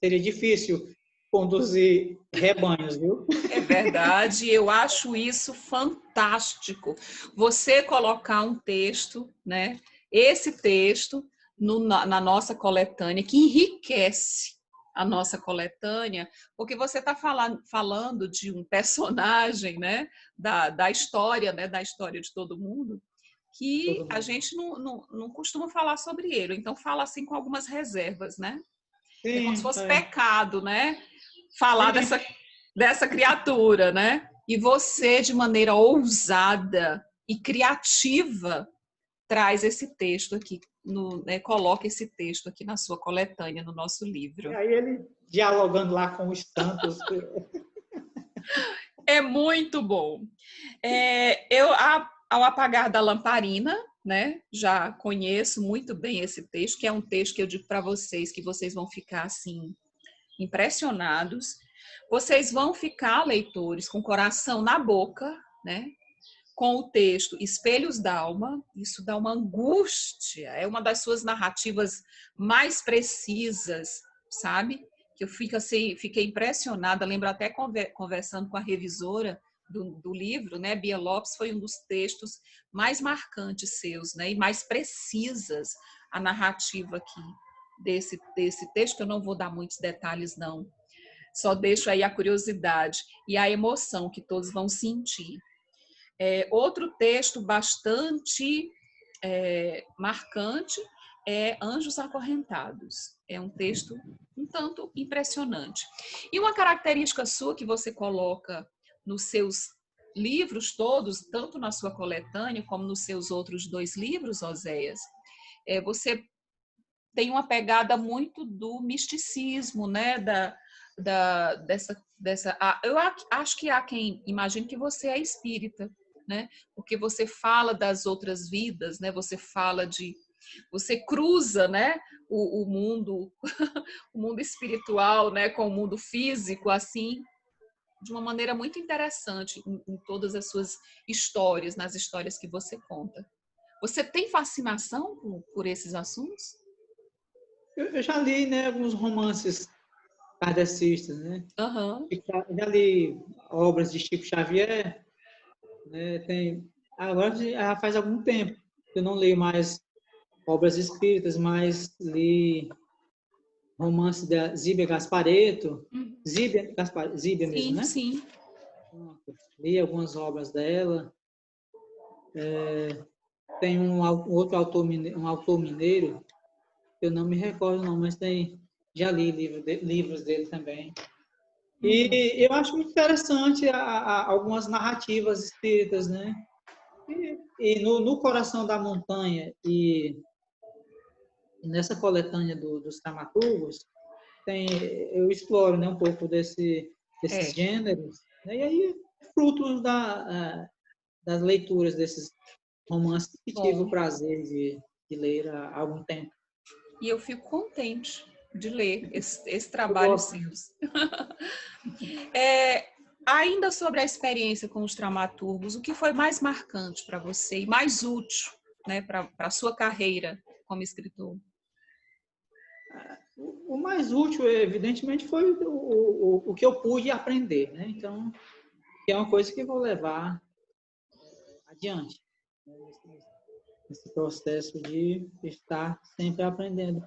seria difícil conduzir rebanhos, viu? É verdade, eu acho isso fantástico. Você colocar um texto, né? Esse texto na nossa coletânea, que enriquece a nossa coletânea, porque você está falando de um personagem, né? Da história, né? Da história de todo mundo, que Todo a mundo. gente não costuma falar sobre ele. Então, fala assim com algumas reservas, né? É como se Sim, fosse pecado, né? Falar sim. dessa criatura, né? E você, de maneira ousada e criativa, traz esse texto aqui, né, coloca esse texto aqui na sua coletânea, no nosso E livro. aí ele dialogando lá com os santos. É muito bom. Ao apagar da lamparina, né, já conheço muito bem esse texto, que é um texto que eu digo para vocês que vocês vão ficar assim impressionados. Vocês vão ficar, leitores, com o coração na boca, né? Com o texto Espelhos d'Alma. Isso dá uma angústia, é uma das suas narrativas mais precisas, sabe? Que eu fiquei impressionada, lembro até conversando com a revisora do livro, né? Bia Lopes, foi um dos textos mais marcantes seus, né? E mais precisas a narrativa aqui desse texto, que eu não vou dar muitos detalhes, não. Só deixo aí a curiosidade e a emoção que todos vão sentir. Outro texto bastante marcante é Anjos Acorrentados. É um texto um tanto impressionante. E uma característica sua que você coloca nos seus livros todos, tanto na sua coletânea como nos seus outros 2 livros, Oséias, você tem uma pegada muito do misticismo, né? Eu acho que há quem imagine que você é espírita, né? Porque você fala das outras vidas, né? Você cruza, né? O mundo, o mundo espiritual, né? Com o mundo físico, assim, de uma maneira muito interessante em todas as suas histórias, nas histórias que você conta. Você tem fascinação por esses assuntos? Eu já li, né, alguns romances kardecistas, né? Aham. Já li obras de Chico Xavier, né? Agora já faz algum tempo que eu não leio mais obras espíritas, mas li romance da Zíbia Gasparetto, Uhum. Zíbia mesmo, Sim, né? sim. Li algumas obras dela. Tem um outro autor, um autor mineiro, eu não me recordo não, mas já li livros dele também. Uhum. E eu acho muito interessante algumas narrativas espíritas, né? E no Coração da Montanha e nessa coletânea dos dramaturgos, eu exploro, né, um pouco desses É. gêneros, né? E aí frutos das leituras desses romances que tive o Bom, prazer de ler há algum tempo. e eu fico contente, de ler esse Eu trabalho gosto. seu. Ainda sobre a experiência com os dramaturgos, o que foi mais marcante para você e mais útil, né, para a sua carreira como escritor? O mais útil, evidentemente, foi o que eu pude aprender, né? Então, que é uma coisa que eu vou levar adiante, né? Nesse processo de estar sempre aprendendo.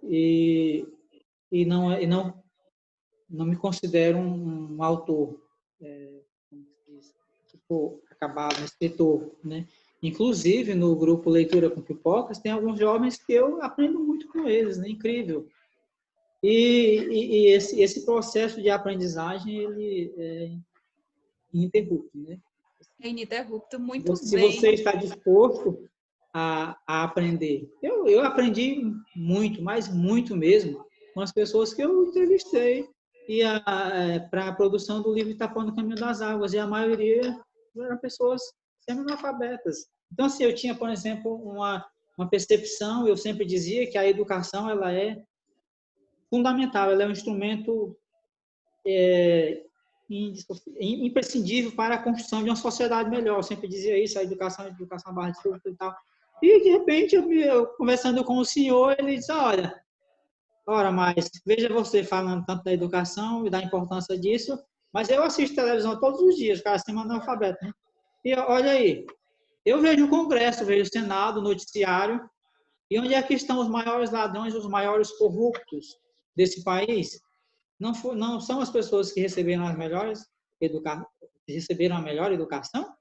E, não me considero um autor, como se diz, tipo, acabado, um escritor, né? Inclusive, no grupo Leitura com Pipocas, tem alguns jovens que eu aprendo muito com eles, né? Incrível. E esse processo de aprendizagem, ele é ininterrupto, né? É ininterrupto, muito Se você bem. está disposto a aprender. Eu aprendi muito, mas muito mesmo, com as pessoas que eu entrevistei e para a produção do livro Itapó no Caminho das Águas, e a maioria eram pessoas semi-analfabetas. Então, assim, eu tinha, por exemplo, uma percepção, eu sempre dizia que a educação ela é fundamental, ela é um instrumento imprescindível para a construção de uma sociedade melhor. Eu sempre dizia isso, a educação barra de tudo e tal. E, de repente, eu conversando com o senhor, ele disse, olha, mas veja você falando tanto da educação e da importância disso, mas eu assisto televisão todos os dias, cara, semana analfabeto, né? E olha aí, eu vejo o Congresso, vejo o Senado, o noticiário, e onde é que estão os maiores ladrões, os maiores corruptos desse país? Não são as pessoas que receberam receberam a melhor educação?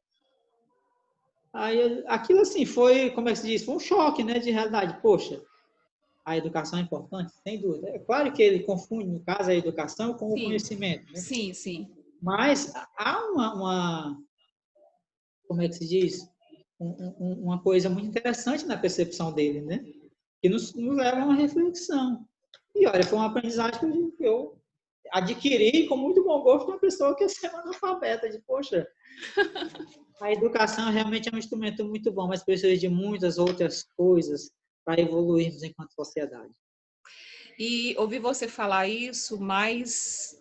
Aí, aquilo assim foi, como é que se diz, foi um choque, né, de realidade. Poxa, a educação é importante, sem dúvida. É claro que ele confunde, no caso, a educação com o Sim, conhecimento, né? sim, sim. Mas há como é que se diz, uma coisa muito interessante na percepção dele, né? Que nos leva a uma reflexão. E olha, foi uma aprendizagem que eu adquiri com muito bom gosto uma pessoa que é semi-analfabeta, de poxa, a educação realmente é um instrumento muito bom, mas precisa de muitas outras coisas para evoluirmos enquanto sociedade. E ouvir você falar isso mais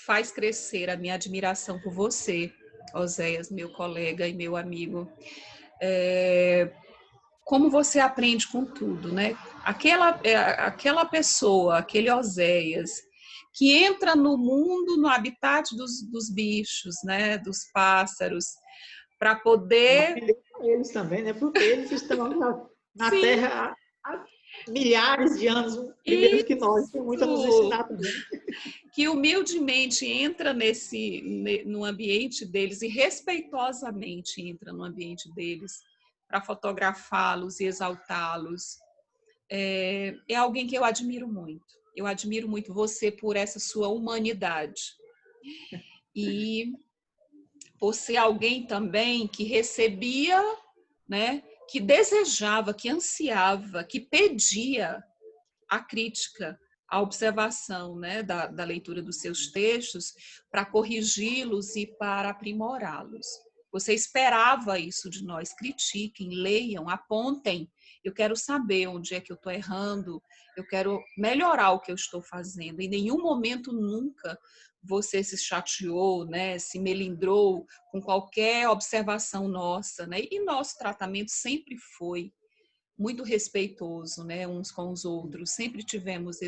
faz crescer a minha admiração por você, Oséias, meu colega e meu amigo. Como você aprende com tudo, né? Aquela pessoa, aquele Oséias, que entra no mundo, no habitat dos bichos, né? Dos pássaros, para poder... Aprender com eles também, né? Porque eles estão na Sim, Terra há milhares de anos, primeiro que nós, tem muito a nos isso, ensinar também. que humildemente entra no ambiente deles e respeitosamente entra no ambiente deles para fotografá-los e exaltá-los. É alguém que eu admiro muito. Eu admiro muito você por essa sua humanidade. E por ser alguém também que recebia, né, que desejava, que ansiava, que pedia a crítica, a observação, né, da leitura dos seus textos para corrigi-los e para aprimorá-los. Você esperava isso de nós. Critiquem, leiam, apontem. Eu quero saber onde é que eu estou errando, eu quero melhorar o que eu estou fazendo. Em nenhum momento, nunca, você se chateou, né, se melindrou com qualquer observação nossa, né? E nosso tratamento sempre foi muito respeitoso, né, uns com os outros. Sempre tivemos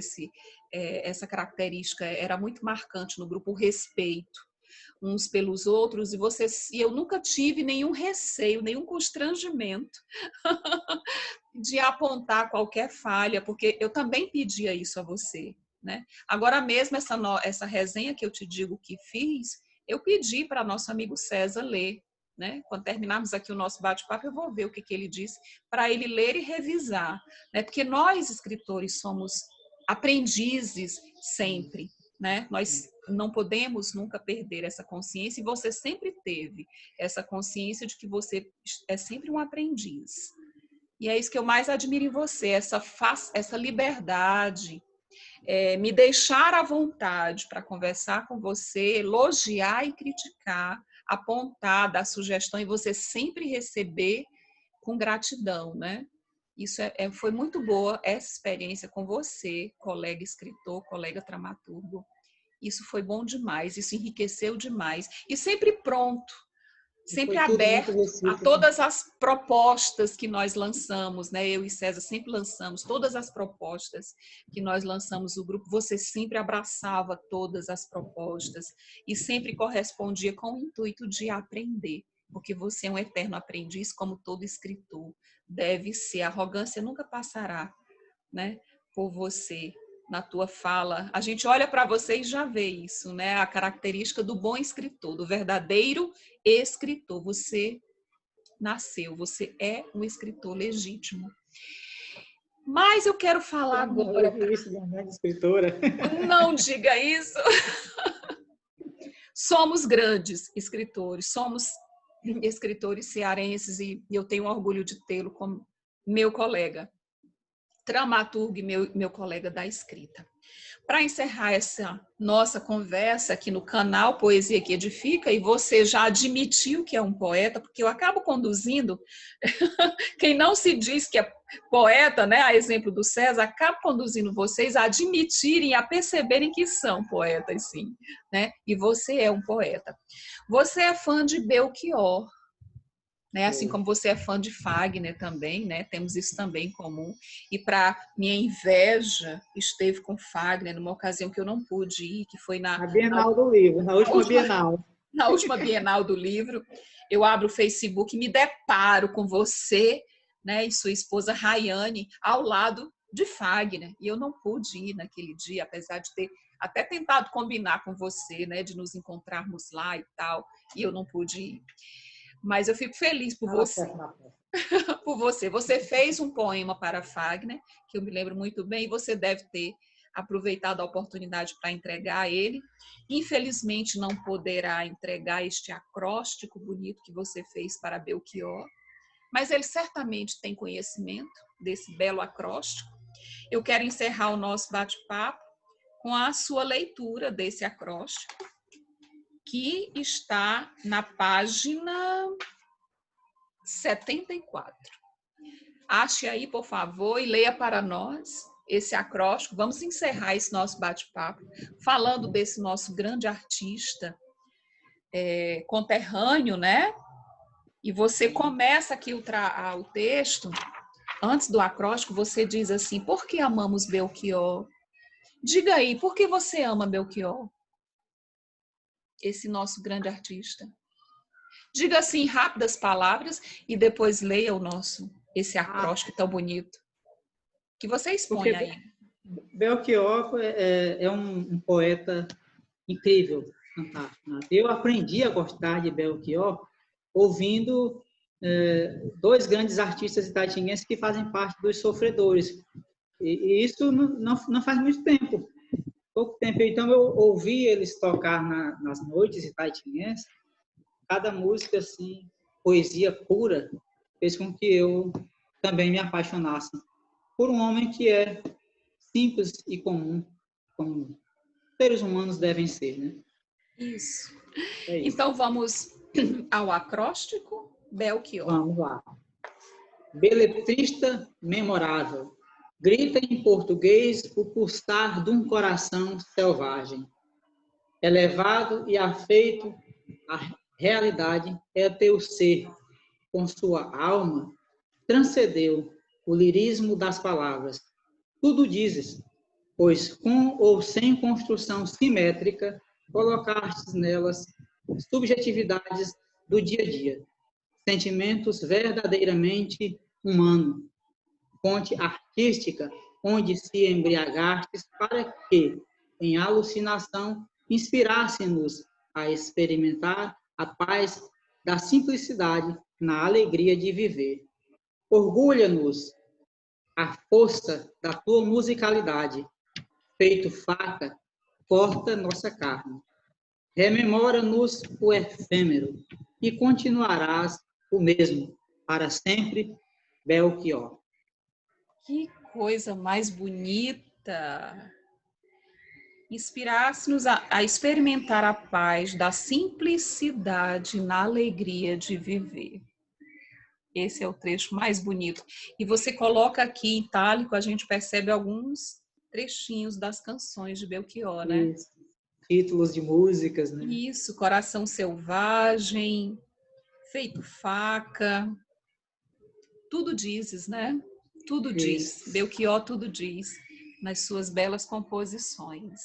essa característica, era muito marcante no grupo, o respeito uns pelos outros, e eu nunca tive nenhum receio, nenhum constrangimento de apontar qualquer falha, porque eu também pedia isso a você, né? Agora mesmo essa resenha que eu te digo que fiz, eu pedi para nosso amigo César ler, né? Quando terminarmos aqui o nosso bate-papo, eu vou ver o que ele disse, para ele ler e revisar, né? Porque nós, escritores, somos aprendizes sempre, né? Nós não podemos nunca perder essa consciência, e você sempre teve essa consciência de que você é sempre um aprendiz. E é isso que eu mais admiro em você, essa liberdade, me deixar à vontade para conversar com você, elogiar e criticar, apontar, dar sugestão, e você sempre receber com gratidão, né? Isso foi muito boa, essa experiência com você, colega escritor, colega dramaturgo. Isso foi bom demais, isso enriqueceu demais. E sempre pronto, E sempre foi tudo muito aberto a recíproco. todas as propostas que nós lançamos, né? Eu e César sempre lançamos todas as propostas que nós lançamos o grupo. Você sempre abraçava todas as propostas e sempre correspondia com o intuito de aprender, porque você é um eterno aprendiz, como todo escritor deve ser. A arrogância nunca passará, né, por você. Na tua fala, a gente olha para você e já vê isso, né? A característica do bom escritor, do verdadeiro escritor. Você nasceu, você é um escritor legítimo. Mas eu quero falar agora. Isso da mãe de escritora. Não diga isso. Somos grandes escritores, somos escritores cearenses e eu tenho orgulho de tê-lo como meu colega, dramaturgo e meu colega da escrita. Para encerrar essa nossa conversa aqui no canal Poesia que Edifica, e você já admitiu que é um poeta, porque eu acabo conduzindo, quem não se diz que é poeta, né, a exemplo do César, acabo conduzindo vocês a admitirem, a perceberem que são poetas, sim, né? E você é um poeta. Você é fã de Belchior, né? Assim como você é fã de Fagner também, né? Temos isso também em comum. E para minha inveja, esteve com Fagner numa ocasião que eu não pude ir, que foi Na Bienal do Livro, na última Bienal. na última Bienal do Livro. Eu abro o Facebook e me deparo com você, né, e sua esposa Rayane ao lado de Fagner. E eu não pude ir naquele dia, apesar de ter até tentado combinar com você, né, de nos encontrarmos lá e tal, e eu não pude ir. Mas eu fico feliz por você. Por você. Você fez um poema para Fagner, que eu me lembro muito bem, e você deve ter aproveitado a oportunidade para entregar a ele. Infelizmente, não poderá entregar este acróstico bonito que você fez para Belchior, mas ele certamente tem conhecimento desse belo acróstico. Eu quero encerrar o nosso bate-papo com a sua leitura desse acróstico, que está na página 74. Ache aí, por favor, e leia para nós esse acróstico. Vamos encerrar esse nosso bate-papo falando desse nosso grande artista conterrâneo, né? E você começa aqui o texto, antes do acróstico, você diz assim: por que amamos Belchior? Diga aí, por que você ama Belchior? Esse nosso grande artista. Diga assim, rápidas palavras, e depois leia esse acróstico tão bonito que você expõe aí. Belchior é um poeta incrível, fantástico. Né? Eu aprendi a gostar de Belchior ouvindo dois grandes artistas itaitinguenses que fazem parte dos Sofredores. E isso não faz muito tempo. Pouco tempo. Então, eu ouvi eles tocar nas noites itaitinguenses. Cada música, assim, poesia pura, fez com que eu também me apaixonasse por um homem que é simples e comum, como seres humanos devem ser, né? Isso. É isso. Então, vamos ao acróstico Belchior. Vamos lá. Beletrista memorável, grita em português o pulsar de um coração selvagem. Elevado e afeito, a realidade é teu ser, com sua alma, transcendeu o lirismo das palavras. Tudo dizes, pois com ou sem construção simétrica, colocastes nelas subjetividades do dia a dia, sentimentos verdadeiramente humanos, fonte artística onde se embriagastes para que, em alucinação, inspirasse-nos a experimentar a paz da simplicidade na alegria de viver. Orgulha-nos a força da tua musicalidade, feito faca, corta nossa carne. Rememora-nos o efêmero e continuarás o mesmo para sempre, Belchior. Que coisa mais bonita! Inspirasse-nos a experimentar a paz da simplicidade na alegria de viver. Esse é o trecho mais bonito. E você coloca aqui em itálico, a gente percebe alguns trechinhos das canções de Belchior, né? Isso. Títulos de músicas, né? Isso, Coração Selvagem, Feito Faca, tudo dizes, né? Tudo diz. Isso. Belchior tudo diz nas suas belas composições.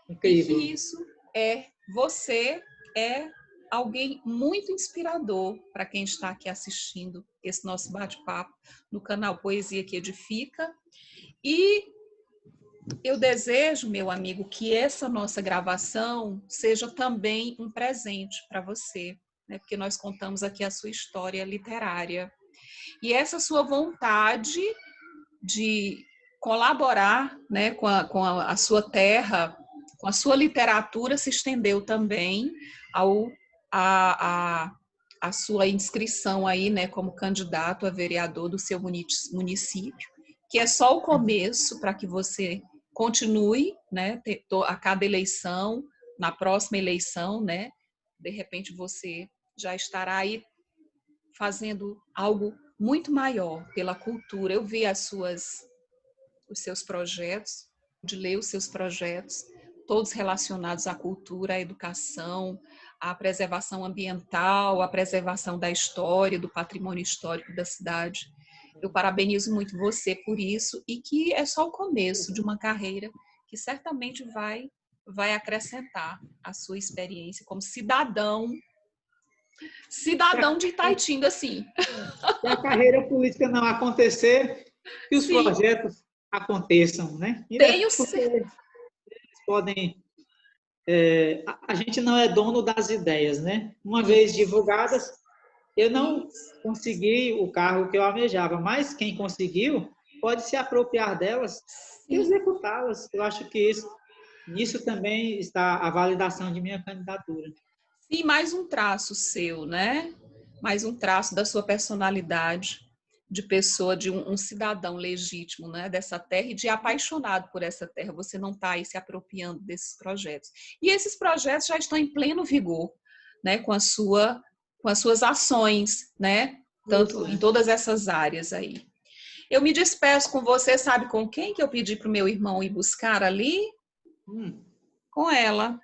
Incrível. E que isso você é alguém muito inspirador para quem está aqui assistindo esse nosso bate-papo no canal Poesia que Edifica. E eu desejo, meu amigo, que essa nossa gravação seja também um presente para você, né? Porque nós contamos aqui a sua história literária. E essa sua vontade de colaborar, né, com a sua terra, com a sua literatura, se estendeu também a sua inscrição aí, né, como candidato a vereador do seu município, que é só o começo para que você continue, né, a cada eleição, na próxima eleição, né, de repente você já estará aí fazendo algo muito maior pela cultura. Eu vi os seus projetos, de ler os seus projetos, todos relacionados à cultura, à educação, à preservação ambiental, à preservação da história, do patrimônio histórico da cidade. Eu parabenizo muito você por isso e que é só o começo de uma carreira que certamente vai acrescentar a sua experiência como cidadão de Itaitinga, sim. Se a carreira política não acontecer, que os Sim, projetos aconteçam, né? tenho Porque certeza. eles podem... a gente não é dono das ideias, né? Uma vez divulgadas, eu não consegui o cargo que eu almejava, mas quem conseguiu pode se apropriar delas e executá-las. Eu acho que nisso também está a validação de minha candidatura. E mais um traço seu, né? Mais um traço da sua personalidade, de pessoa, de um cidadão legítimo, né? Dessa terra e de apaixonado por essa terra. Você não está aí se apropriando desses projetos. E esses projetos já estão em pleno vigor, né? Com as suas ações, né? Tanto em todas essas áreas aí. Eu me despeço com você, sabe com quem que eu pedi para o meu irmão ir buscar ali? Com ela.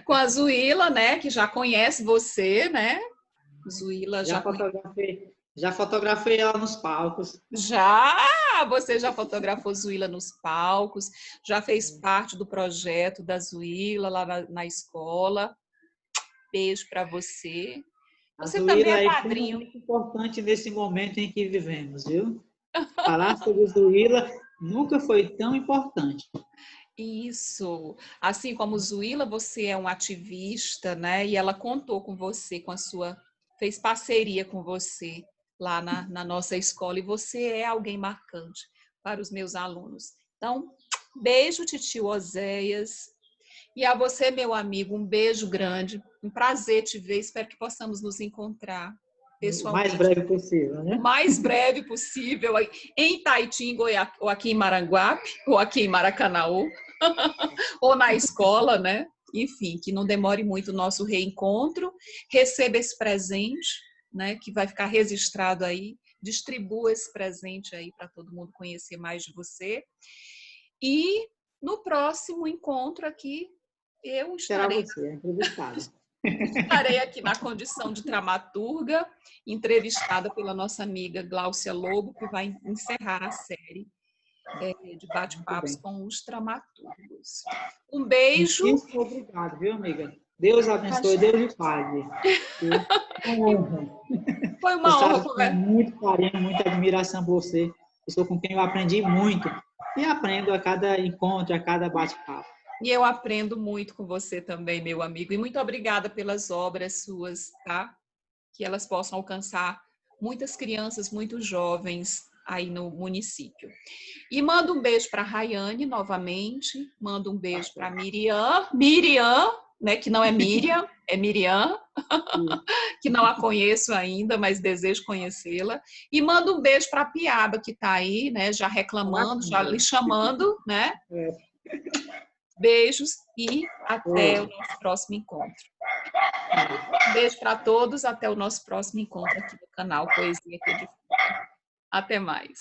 Com a Zuíla, né, que já conhece você, né? Zuíla Já fotografei ela nos palcos. Você já fotografou Zuíla nos palcos, já fez parte do projeto da Zuíla lá na escola. Beijo para você. Você também Zuíla é é padrinho. extremamente importante nesse momento em que vivemos, viu? Falar sobre Zuíla nunca foi tão importante. Isso. Assim como Zuíla, você é um ativista, né? E ela contou com você, fez parceria com você lá na nossa escola, e você é alguém marcante para os meus alunos. Então, beijo, titio Oséias. E a você, meu amigo, um beijo grande. Um prazer te ver. Espero que possamos nos encontrar O mais pessoalmente breve possível, o né? mais breve possível em Itaitinga, ou aqui em Maranguape, ou aqui em Maracanaú, ou na escola, né? Enfim, que não demore muito o nosso reencontro. Receba esse presente, né? Que vai ficar registrado aí. Distribua esse presente aí para todo mundo conhecer mais de você. E no próximo encontro aqui, eu Será você, entrevistada. estarei aqui na condição de dramaturga, entrevistada pela nossa amiga Gláucia Lobo, que vai encerrar a série de bate-papos com os dramaturgos. Um beijo. Muitíssimo obrigado, viu, amiga? Deus abençoe, Deus lhe pague. Uma honra. Foi Você uma honra sabe que tenho conversar. muito carinho, muita admiração por você. Pessoa com quem eu aprendi muito. E aprendo a cada encontro, a cada bate-papo. E eu aprendo muito com você também, meu amigo. E muito obrigada pelas obras suas, tá? Que elas possam alcançar muitas crianças, muitos jovens aí no município. E mando um beijo para a Rayane novamente, mando um beijo para Miriam, né, que não é Miriam, é Miriam, que não a conheço ainda, mas desejo conhecê-la. E mando um beijo para a Piaba, que está aí, né, já reclamando, já lhe chamando, né? Beijos e até o nosso próximo encontro. Beijo para todos, até o nosso próximo encontro aqui no canal Poesia que Edifica. Até mais.